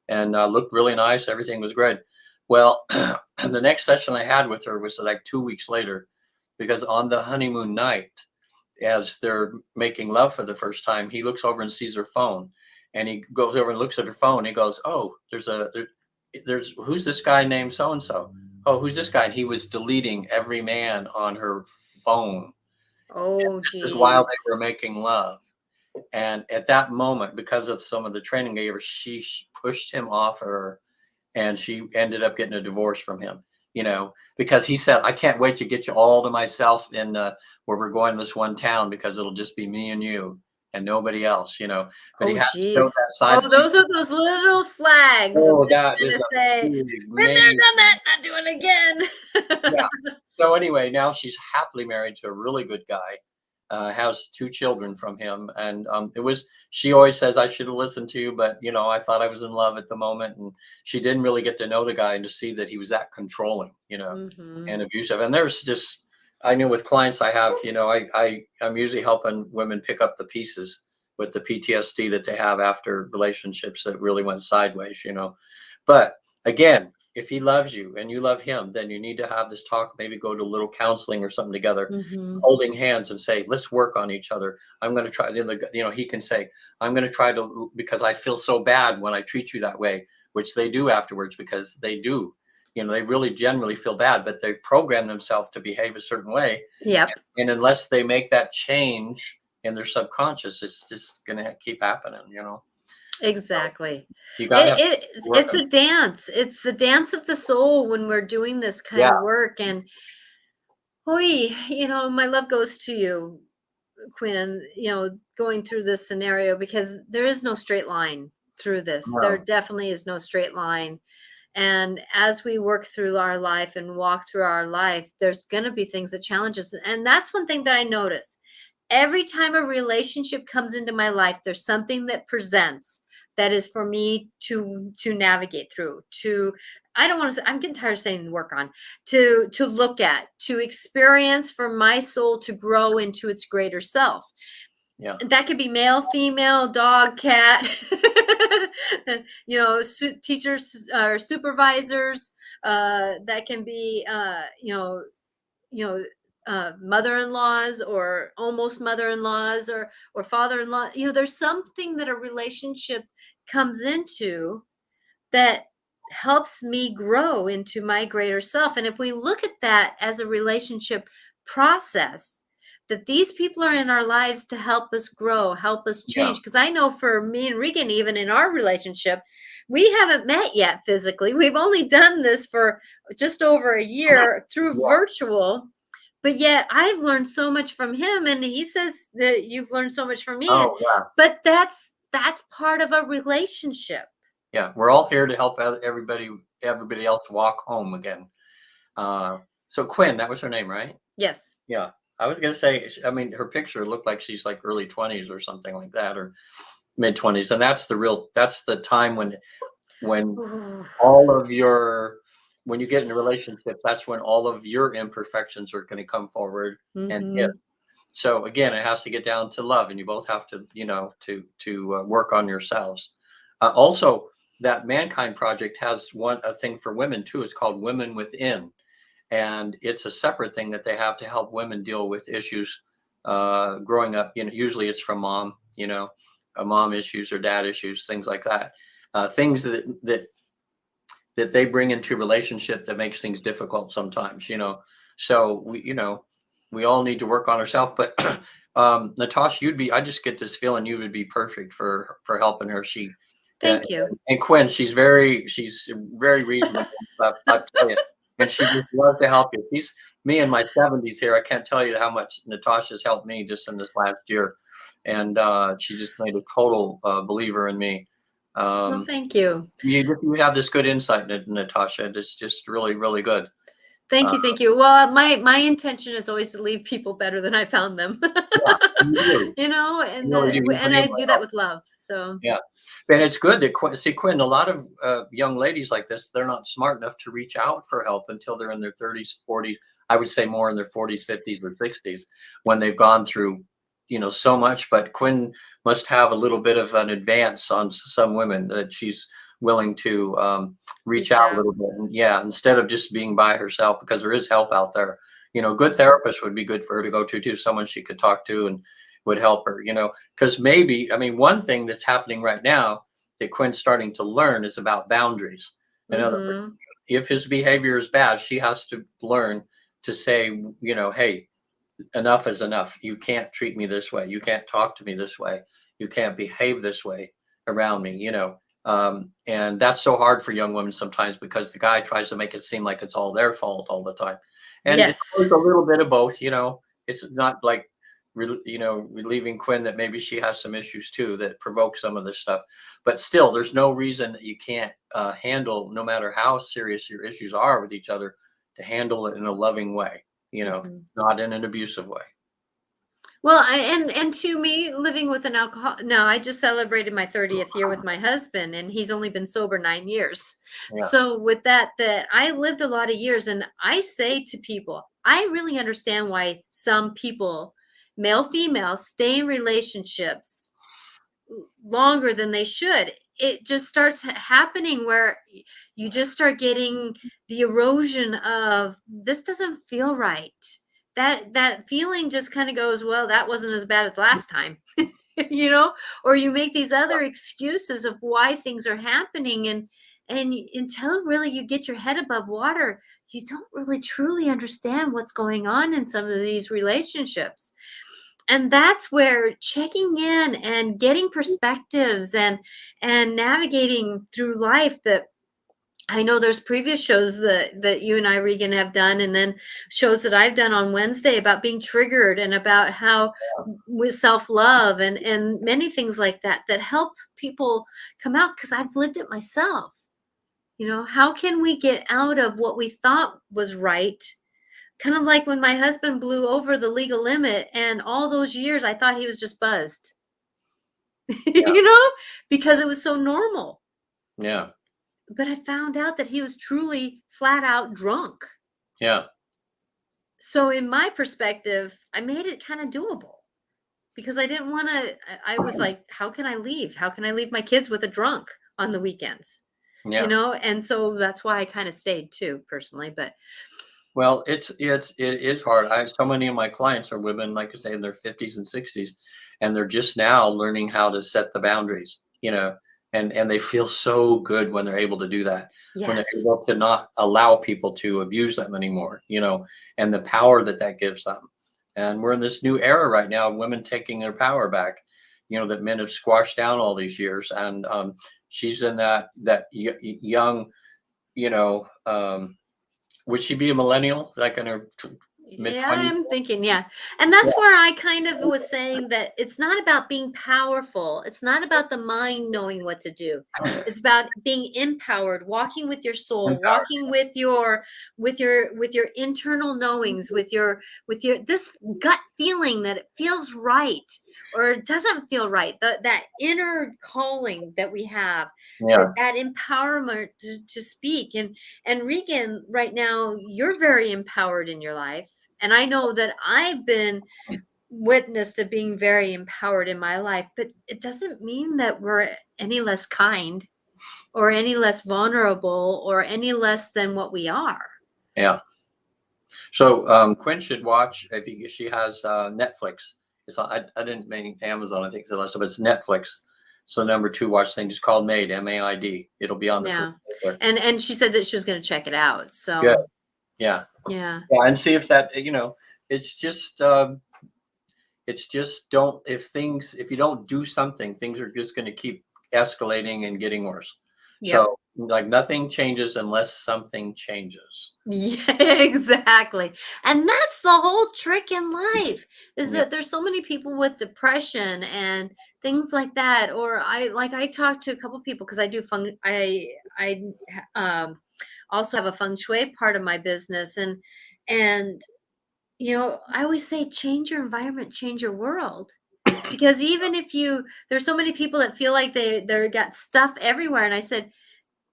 and looked really nice. Everything was great. Well, the next session I had with her was like 2 weeks later, because on the honeymoon night, as they're making love for the first time, he looks over and sees her phone, and he goes over and looks at her phone. He goes, oh, there's who's this guy named so and so? Oh, who's this guy? And he was deleting every man on her phone. Oh, This is while they geez. were making love. And at that moment, because of some of the training they gave her, she pushed him off her, and she ended up getting a divorce from him, because he said, I can't wait to get you all to myself in where we're going to this one town, because it'll just be me and you and nobody else, but he Oh, has to show geez. that side. Oh, those are those little flags Oh, that that kind is of a say, big, been there, major. done that, not doing it again. Yeah. So anyway, now she's happily married to a really good guy, has 2 children from him. And she always says, I should have listened to you, but I thought I was in love at the moment. And she didn't really get to know the guy and to see that he was that controlling, Hmm. and abusive. And there's just, I know with clients I have, I'm usually helping women pick up the pieces with the PTSD that they have after relationships that really went sideways, but again, if he loves you and you love him, then you need to have this talk, maybe go to a little counseling or something together, Hmm. holding hands and say, let's work on each other. I'm going to try, he can say, I'm going to try to, because I feel so bad when I treat you that way, which they do afterwards, because they do, they really generally feel bad, but they program themselves to behave a certain way. Yep. And unless they make that change in their subconscious, it's just going to keep happening, So Exactly. you got to have work It's on. a dance. It's the dance of the soul when we're doing this kind Yeah. of work. And my love goes to you, Quinn, going through this scenario, because there is no straight line through this. There No. definitely is no straight line. And as we work through our life and walk through our life, there's going to be things that challenge us. And that's one thing that I notice. Every time a relationship comes into my life, there's something that presents that is for me to navigate through, to I don't want to say, I'm getting tired of saying work on, to look at, to experience, for my soul to grow into its greater self. Yeah. That could be male, female, dog, cat, teachers or supervisors. That can be, mother-in-laws or almost mother-in-laws or father-in-law. There's something that a relationship comes into that helps me grow into my greater self. And if we look at that as a relationship process, that these people are in our lives to help us grow, help us Yeah. change. Because I know for me and Regan, even in our relationship, we haven't met yet physically. We've only done this for just over a year through Yeah. virtual. but yet I've learned so much from him, and he says that you've learned so much from me. Oh, yeah. But that's part of a relationship. Yeah. We're all here to help everybody else walk home again. So Quinn, that was her name, right? Yes. Yeah. I was going to say, I mean, her picture looked like she's like early 20s or something like that, or mid 20s. And that's the time when all of when you get in a relationship, that's when all of your imperfections are going to come forward and hit. Mm-hmm. So again, it has to get down to love, and you both have to, work on yourselves. Also, that Mankind Project has a thing for women too. It's called Women Within, and it's a separate thing that they have to help women deal with issues growing up. Usually it's from mom, mom issues or dad issues, things like that. Things that they bring into relationship that makes things difficult sometimes. So we all need to work on ourselves. But Natasha, I just get this feeling you would be perfect for helping her. Uh, Thank you. and Quinn, she's very reasonable. I tell you, and she just loves to help you. Me in my 70s here. I can't tell you how much Natasha's helped me just in this last year, and she just made a total believer in me. Well, thank you. You have this good insight, Natasha. It's just really, really good. Thank you. Thank you. Well, my intention is always to leave people better than I found them. Yeah, you do. And You really do. and I do that with love. So Yeah, and it's good that Quinn. A lot of young ladies like this, they're not smart enough to reach out for help until they're in their 30s, 40s. I would say more in their 40s, 50s, or 60s, when they've gone through, so much. But Quinn must have a little bit of an advance on some women that she's willing to reach out a little bit. And yeah, instead of just being by herself, because there is help out there. Good therapist would be good for her to go to too. Someone she could talk to and would help her. Because maybe, I mean, one thing that's happening right now that Quinn's starting to learn is about boundaries. In other words, if his behavior is bad, she has to learn to say, hey, enough is enough. You can't treat me this way. You can't talk to me this way. You can't behave this way around me, and that's so hard for young women sometimes because the guy tries to make it seem like it's all their fault all the time. And it's yes. a little bit of both, it's not like, relieving Quinn that maybe she has some issues too that provoke some of this stuff, but still there's no reason that you can't handle, no matter how serious your issues are with each other, to handle it in a loving way, not in an abusive way. Well, and to me, living with an alcohol. Now, I just celebrated my 30th year with my husband, and he's only been sober 9 years. Yeah. So with that I lived a lot of years, and I say to people, I really understand why some people, male, female, stay in relationships longer than they should. It just starts happening where you just start getting the erosion of, this doesn't feel right. That feeling just kind of goes, well, that wasn't as bad as last time. Or you make these other excuses of why things are happening, and until really you get your head above water, you don't really truly understand what's going on in some of these relationships. And that's where checking in and getting perspectives and navigating through life, that I know there's previous shows that you and I, Regan, have done, and then shows that I've done on Wednesday about being triggered and about how with self-love and many things like that help people come out, because I've lived it myself. How can we get out of what we thought was right? Kind of like when my husband blew over the legal limit, and all those years I thought he was just buzzed, Yeah. because it was so normal. Yeah. But I found out that he was truly flat out drunk. Yeah. So in my perspective, I made it kind of doable, because I didn't want to, I was like, how can I leave? How can I leave my kids with a drunk on the weekends? Yeah. And so that's why I kind of stayed too, personally. But Well, it is hard. So many of my clients are women, like I say, in their 50s and 60s, and they're just now learning how to set the boundaries, and they feel so good when they're able to do that, when they're yes, able to not allow people to abuse them anymore, and the power that gives them. And we're in this new era right now of women taking their power back, that men have squashed down all these years. And she's in that young, would she be a millennial, like in her mid Yeah, 20s. I'm thinking, yeah. And that's where I kind of was saying that it's not about being powerful. It's not about the mind knowing what to do. It's about being empowered, walking with your soul, walking with your internal knowings, with your this gut feeling that it feels right or it doesn't feel right. That inner calling that we have, Yeah. that empowerment to speak. And Regan, right now, you're very empowered in your life. And I know that I've been witness to being very empowered in my life, but it doesn't mean that we're any less kind or any less vulnerable or any less than what we are. Yeah. So Quinn should watch if she has Netflix. I didn't mean Amazon. I think it's the last, but it's Netflix. So number 2 watch thing is called Maid, MAID. It'll be on the first. Yeah. And she said that she was going to check it out. Good. So Yeah. yeah. Yeah, and see if that it's just don't if you don't do something, things are just going to keep escalating and getting worse. Yep. So like nothing changes unless something changes. Yeah, exactly. And that's the whole trick in life is Yeah. that there's so many people with depression and things like that. Or I talked to a couple people because I do I um also have a feng shui part of my business and I always say change your environment, change your world. Because even if there's so many people that feel like they're got stuff everywhere. And I said,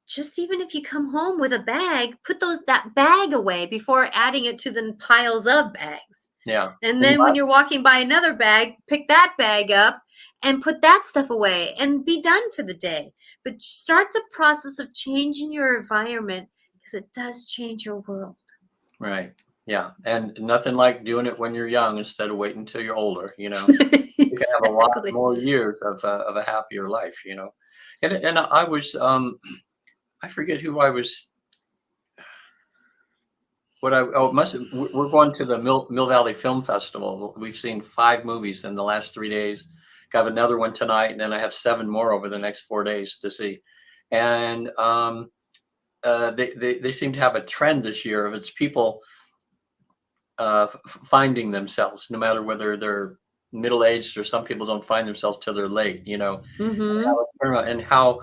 just even if you come home with a bag, put that bag away before adding it to the piles of bags. Yeah. And then when you're walking by another bag, pick that bag up and put that stuff away and be done for the day. But start the process of changing your environment because it does change your world. Right. Yeah. And nothing like doing it when you're young instead of waiting until you're older. You can have a lot Exactly. more years of a happier life. And I was I forget who I was. We're going to the Mill Valley Film Festival. We've seen 5 movies in the last 3 days. Got another one tonight, and then I have 7 more over the next 4 days to see. And they seem to have a trend this year of it's people finding themselves, no matter whether they're middle aged or some people don't find themselves till they're late. Mm-hmm. And how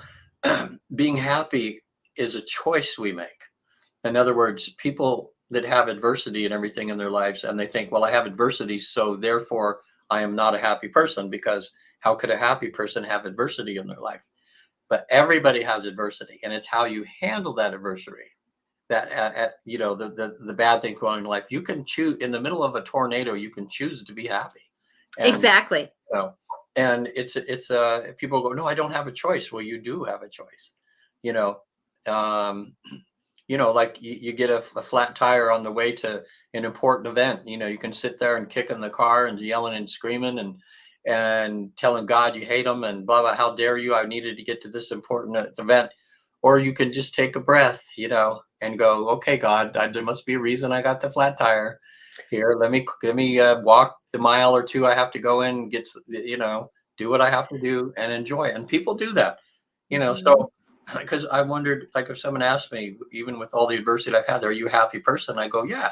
being happy is a choice we make. In other words, people that have adversity and everything in their lives, and they think, well, I have adversity, so therefore I am not a happy person, because how could a happy person have adversity in their life? But everybody has adversity, and it's how you handle that adversity that, the bad things going on in life. You can choose in the middle of a tornado, you can choose to be happy. And, Exactly. and it's people go, no, I don't have a choice. Well, you do have a choice, you know, um, like you get a flat tire on the way to an important event. You can sit there and kick in the car and yelling and screaming and telling God you hate him and blah, blah, how dare you, I needed to get to this important event. Or you can just take a breath, and go, okay, God, there must be a reason I got the flat tire here. Let me walk the mile or 2 I have to go in, do what I have to do and enjoy it. And people do that, Mhm. so because I wondered, like, if someone asked me, even with all the adversity I've had, are you a happy person? I go, yeah.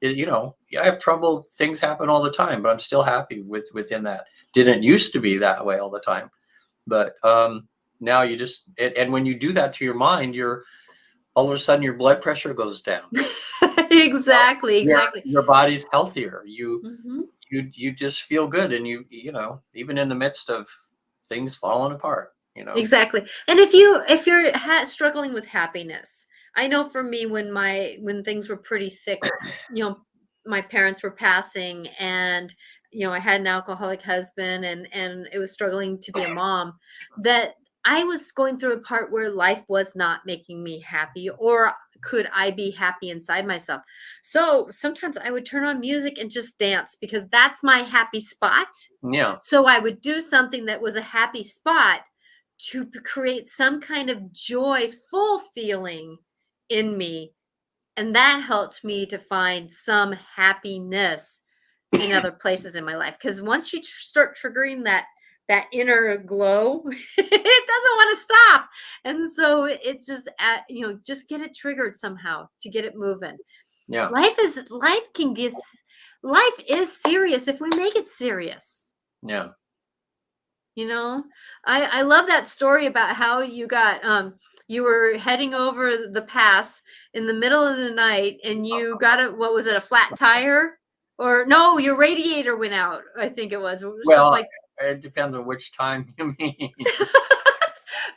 Yeah, I have trouble. Things happen all the time, but I'm still happy within that. Didn't used to be that way all the time, but now you just, and when you do that to your mind, you're all of a sudden your blood pressure goes down. Exactly. Exactly. Your body's healthier. Hmm. You just feel good, and even in the midst of things falling apart. Exactly. And if you're struggling with happiness, I know for me when things were pretty thick, my parents were passing and I had an alcoholic husband and it was struggling to be a mom, that I was going through a part where life was not making me happy, or could I be happy inside myself? So sometimes I would turn on music and just dance because that's my happy spot. Yeah. So I would do something that was a happy spot to create some kind of joyful feeling in me. And that helped me to find some happiness in other places in my life. Because once you start triggering that inner glow, it doesn't want to stop. And so it's just just get it triggered somehow to get it moving. Yeah. Life is serious if we make it serious. Yeah. You know, I love that story about how you got you were heading over the pass in the middle of the night and you got what was it, a flat tire? Or no, your radiator went out, I think it was. Something Well, like it depends on which time you mean.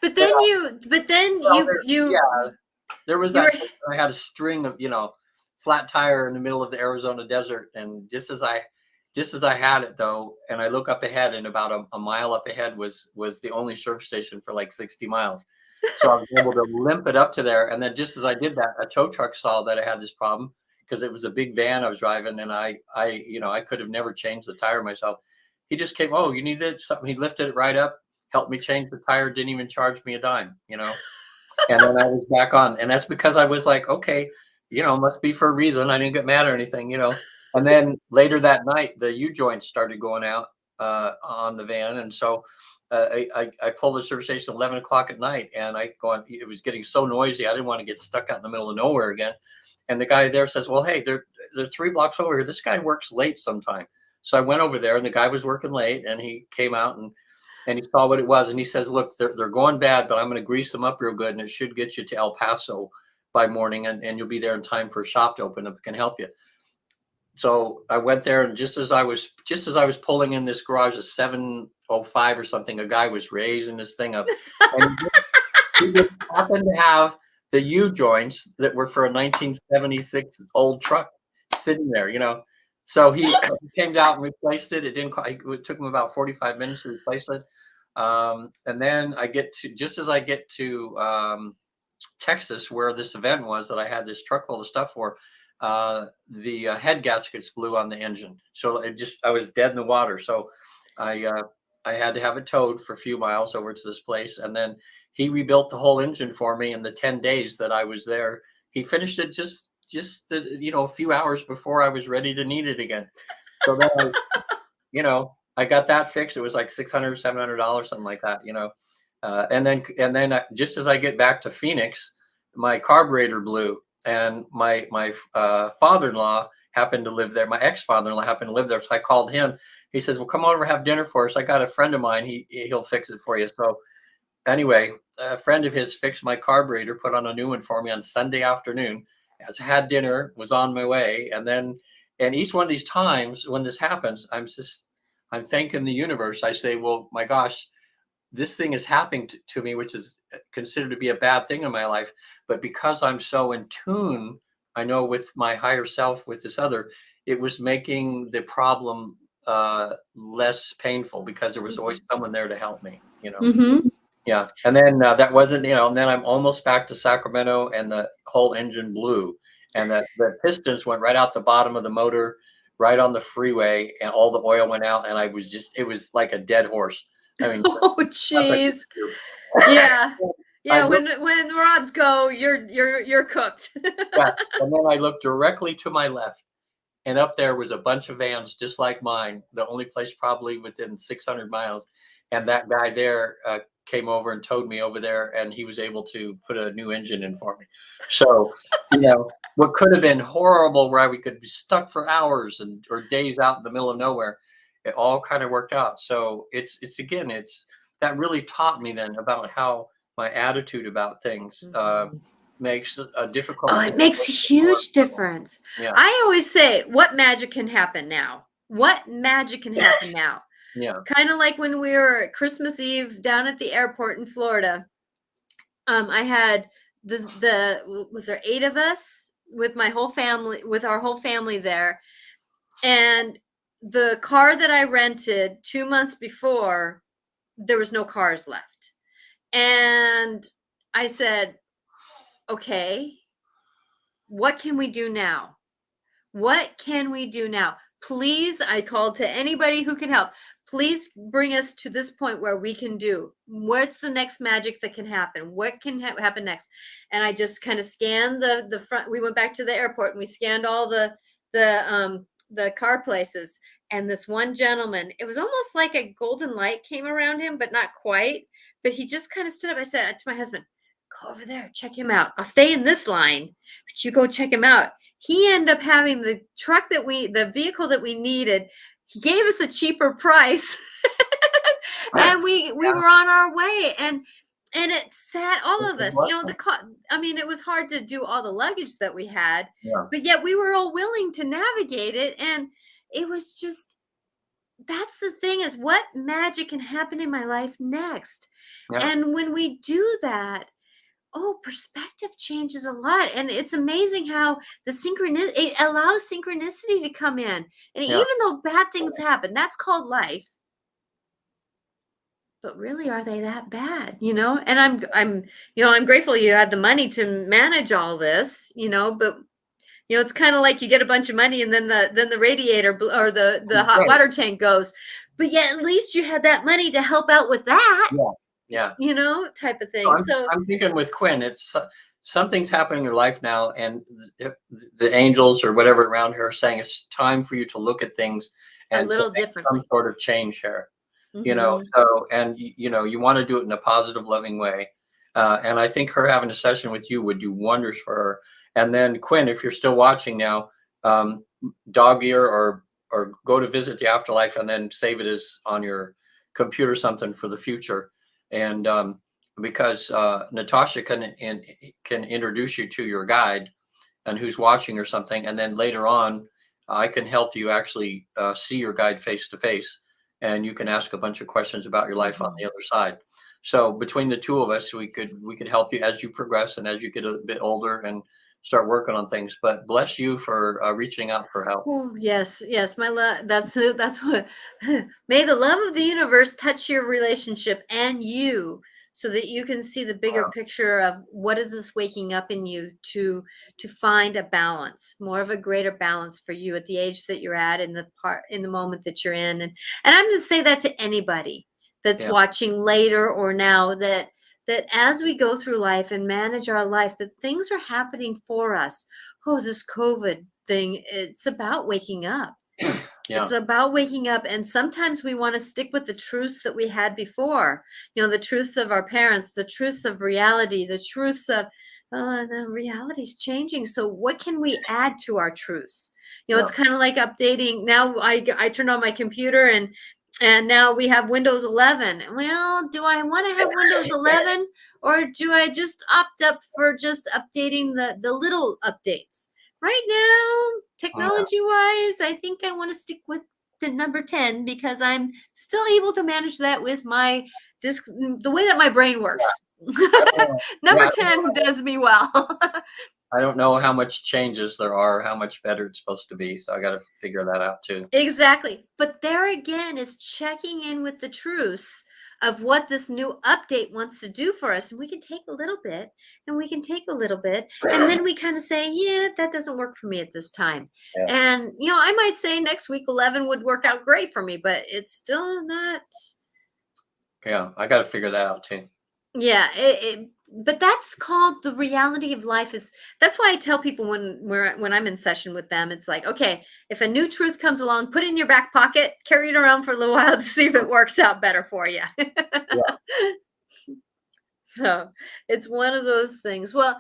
but Yeah. then Well, yeah, there was you were that trip where I had a string of, flat tire in the middle of the Arizona desert. And just as I had it though, and I look up ahead, and about a mile up ahead was the only service station for like 60 miles. So I was able to limp it up to there. And then just as I did that, a tow truck saw that I had this problem because it was a big van I was driving, and I could have never changed the tire myself. He just came, oh, you need it? Something. He lifted it right up, helped me change the tire, didn't even charge me a dime. And then I was back on. And that's because I was like, okay, must be for a reason. I didn't get mad or anything. And then later that night, the U joints started going out on the van. And so I pulled the service station at 11 o'clock at night, and it was getting so noisy. I didn't want to get stuck out in the middle of nowhere again. And the guy there says, well, hey, they're 3 blocks over here. This guy works late sometime. So I went over there, and the guy was working late, and he came out and he saw what it was, and he says, look, they're going bad, but I'm going to grease them up real good, and it should get you to El Paso by morning, and you'll be there in time for a shop to open up. It can help you. So I went there, and just as I was pulling in this garage at 7:05 or something, a guy was raising this thing up, and he just happened to have the U joints that were for a 1976 old truck sitting there. So he came out and replaced it. It took him about 45 minutes to replace it. And then just as I get to Texas, where this event was that I had this truck full of stuff for, the head gaskets blew on the engine. So I was dead in the water. So I had to have it towed for a few miles over to this place. And then he rebuilt the whole engine for me in the 10 days that I was there. He finished it just a few hours before I was ready to need it again. So then I got that fixed. It was like $600, $700, something like that. And then just as I get back to Phoenix, my carburetor blew, and my father-in-law happened to live there. My ex-father-in-law happened to live there, so I called him. He says, "Well, come over, have dinner for us. I got a friend of mine. He'll fix it for you." So anyway, a friend of his fixed my carburetor, put on a new one for me on Sunday afternoon. As I had dinner, was on my way, and each one of these times when this happens, I'm thanking the universe. I say, well, my gosh, this thing is happening to me, which is considered to be a bad thing in my life. But because I'm so in tune, I know with my higher self, with this other, it was making the problem less painful because there was always someone there to help me. mm-hmm. Yeah. And then that wasn't, and then I'm almost back to Sacramento, and the whole engine blew, and the pistons went right out the bottom of the motor, right on the freeway, and all the oil went out. And it was like a dead horse. I mean, Oh jeez. Yeah. Yeah, when the rods go, you're cooked. Yeah. And then I looked directly to my left, and up there was a bunch of vans just like mine, the only place probably within 600 miles. And that guy there came over and towed me over there, and he was able to put a new engine in for me. So, what could have been horrible, where we could be stuck for hours or days out in the middle of nowhere, it all kind of worked out. So it's that really taught me then about how my attitude about things makes a difficult. Oh, it makes a huge difference. Yeah. I always say, what magic can happen now? What magic can happen now? Yeah. Kind of like when we were Christmas Eve down at the airport in Florida. I had was there 8 of us with our whole family there. And the car that I rented 2 months before, there was no cars left. And I said, okay, what can we do now? What can we do now? Please, I called to anybody who can help. Please bring us to this point where we can do. What's the next magic that can happen? What can happen next? And I just kind of scanned the front. We went back to the airport and we scanned all the car places. And this one gentleman, it was almost like a golden light came around him, but not quite. But he just kind of stood up. I said to my husband, go over there, check him out. I'll stay in this line, but you go check him out. he ended up having the vehicle that we needed. He gave us a cheaper price and we were on our way. And it sat all of us, I mean, it was hard to do all the luggage that we had, Yeah. but yet we were all willing to navigate it. And it was just, that's the thing, is what magic can happen in my life next. Yeah. And when we do that, perspective changes a lot. And it's amazing how it allows synchronicity to come in. And Yeah. even though bad things happen, that's called life. But really, are they that bad? And I'm grateful you had the money to manage all this, but it's kind of like you get a bunch of money and then the radiator or the hot water tank goes, but yet at least you had that money to help out with that. Yeah. Type of thing. So I'm thinking with Quinn, it's something's happening in your life now, and the angels or whatever around her are saying it's time for you to look at things and a little differently. some sort of change here. Mm-hmm. So, and you want to do it in a positive, loving way. And I think her having a session with you would do wonders for her. And then Quinn, if you're still watching now, dog ear or go to visit the afterlife and then save it as on your computer, something for the future. And because Natasha can introduce you to your guide and who's watching or something. And then later on, I can help you actually see your guide face to face. And you can ask a bunch of questions about your life on the other side. So between the two of us, we could help you as you progress and as you get a bit older and start working on things. But bless you for reaching out for help. Oh, yes, my love. That's what. May the love of the universe touch your relationship and you, so that you can see the bigger picture of what is this waking up in you to find a balance, more of a greater balance for you at the age that you're at, in the moment that you're in. And I'm going to say that to anybody that's watching later or now, that as we go through life and manage our life, that things are happening for us. This COVID thing, it's about waking up. It's about waking up. And sometimes we want to stick with the truths that we had before, the truths of our parents, the truths of reality, the truths of the reality's changing. So what can we add to our truths? It's kind of like updating. Now I turned on my computer and now we have Windows 11. Well, do I want to have Windows 11, or do I just opt up for just updating the little updates? Right now, technology-wise, I think I want to stick with the number 10 because I'm still able to manage that with my the way that my brain works. Number 10 does me well. I don't know how much changes there are, how much better it's supposed to be. So I got to figure that out too. Exactly. But there again is checking in with the truths of what this new update wants to do for us. And we can take a little bit and we can take a little bit. And then we kind of say, yeah, that doesn't work for me at this time. Yeah. And, I might say next week 11 would work out great for me, but it's still not. Yeah, I got to figure that out too. Yeah, but that's called the reality of life. That's why I tell people when I'm in session with them, it's like, okay, if a new truth comes along, put it in your back pocket, carry it around for a little while to see if it works out better for you. So it's one of those things. Well,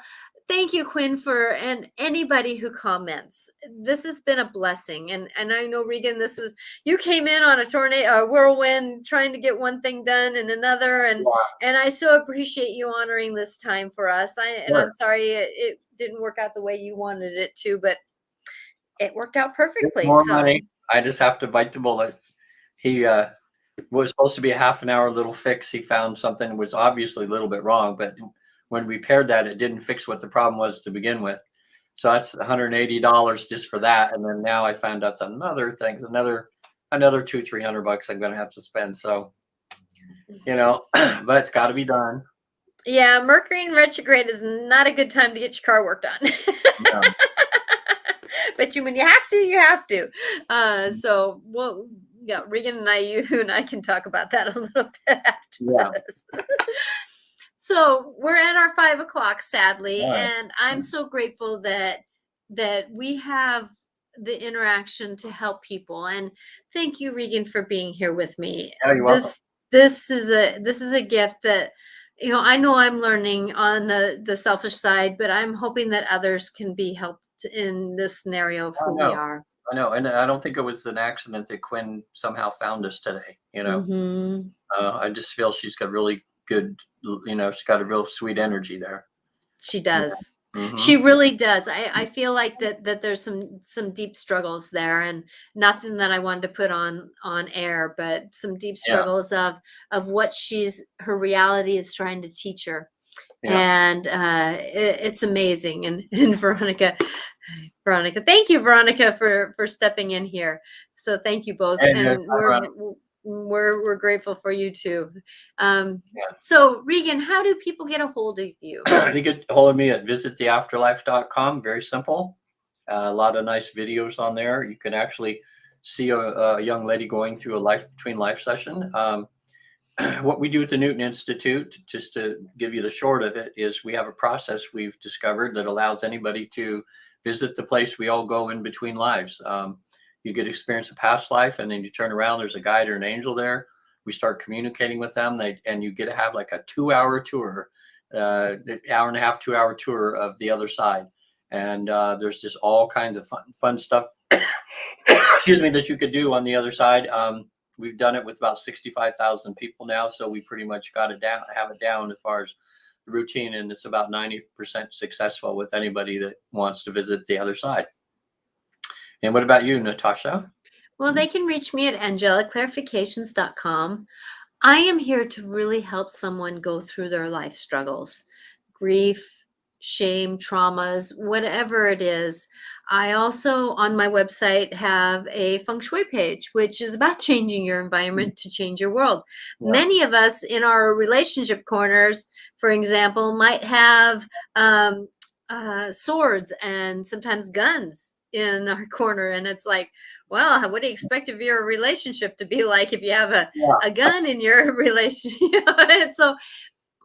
thank you, Quinn, and anybody who comments. This has been a blessing. And I know, Regan, you came in on a whirlwind, trying to get one thing done and another. And I so appreciate you honoring this time for us. I'm sorry it didn't work out the way you wanted it to, but it worked out perfectly. More money. I just have to bite the bullet. He was supposed to be a half an hour little fix. He found something that was obviously a little bit wrong, but when we paired that, it didn't fix what the problem was to begin with. So that's $180 just for that. And then now I found out some other things, another $200-300 I'm going to have to spend. So, but it's got to be done. Yeah. Mercury in retrograde is not a good time to get your car work done. No. But when you have to, you have to. So, well, yeah, Regan and you and I can talk about that a little bit after this. So we're at our 5 o'clock, sadly, and I'm so grateful that we have the interaction to help people. And thank you, Regan, for being here with me. Oh, you're welcome. This is a gift that I know I'm learning on the selfish side, but I'm hoping that others can be helped in this scenario of I who we know. are. I know, and I don't think it was an accident that Quinn somehow found us today, you know? Hmm. I just feel she's got really good, she's got a real sweet energy there. She Yeah. does. She Mhm. really does. I feel like that there's some deep struggles there, and nothing that I wanted to put on air, but some deep Yeah, struggles of what her reality is trying to teach her. yeah. And it's amazing. And Veronica, thank you, Veronica, for stepping in here. So thank you both, And, and ironic, we're grateful for you too. yeah. So Regan, how do people get a hold of you? You get a hold of me at visittheafterlife.com. Very simple. A lot of nice videos on there. You can actually see a young lady going through a life between life session. What we do at the Newton Institute, just to give you the short of it, is we have a process we've discovered that allows anybody to visit the place we all go in between lives. You get to experience a past life, and then you turn around, there's a guide or an angel there. We start communicating with them, and you get to have like a 2 hour tour, hour and a half, 2 hour tour of the other side. And there's just all kinds of fun stuff, excuse me, that you could do on the other side. We've done it with about 65,000 people now, so we pretty much got it down, have it down as far as the routine, and it's about 90% successful with anybody that wants to visit the other side. And what about you, Natasha? Well, they can reach me at angeliclarifications.com. I am here to really help someone go through their life struggles, grief, shame, traumas, whatever it is. I also, on my website, have a feng shui page, which is about changing your environment to change your world. Yeah, Many of us in our relationship corners, for example, might have swords and sometimes guns in our corner. And it's like, well, what do you expect of your relationship to be like if you have yeah, a gun in your relationship? And so,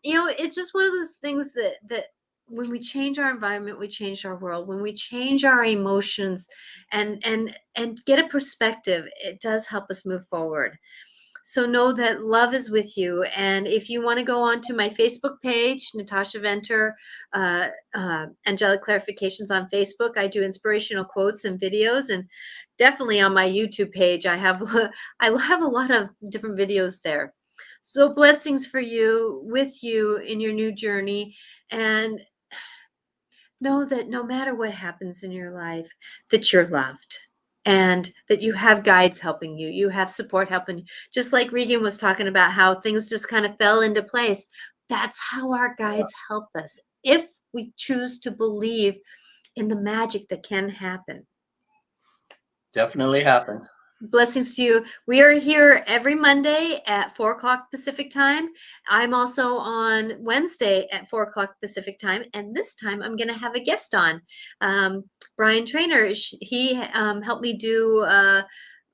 it's just one of those things that when we change our environment, we change our world. When we change our emotions and get a perspective, it does help us move forward. So know that love is with you. And if you want to go on to my Facebook page, Natasha Venter, Angelic Clarifications on Facebook, I do inspirational quotes and videos. And definitely on my YouTube page, I have I have a lot of different videos there. So blessings for you, with you in your new journey. And know that no matter what happens in your life, that you're loved and that you have guides helping you. You have support helping you. Just like Regan was talking about how things just kind of fell into place. That's how our guides help us if we choose to believe in the magic that can happen. definitely happens. Blessings to you. We are here every Monday at 4 o'clock Pacific time. I'm also on Wednesday at 4 o'clock Pacific time. And this time I'm going to have a guest on. Brian Trainer, he helped me do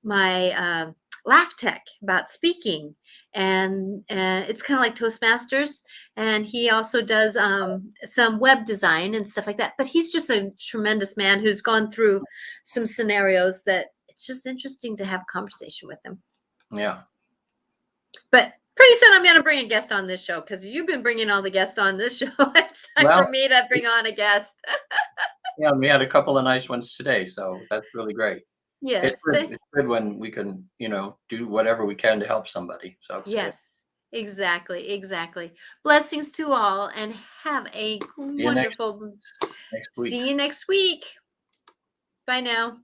my laugh tech about speaking. And it's kind of like Toastmasters. And he also does some web design and stuff like that. But he's just a tremendous man who's gone through some scenarios that it's just interesting to have a conversation with him. Yeah. But pretty soon I'm going to bring a guest on this show because you've been bringing all the guests on this show. It's time Well, for me to bring on a guest. yeah, we had a couple of nice ones today, so that's really great. Yes. It's good when we can, do whatever we can to help somebody. So it's good. Yes, exactly. Exactly. Blessings to all and have a See you wonderful next week. see you next week. Bye now.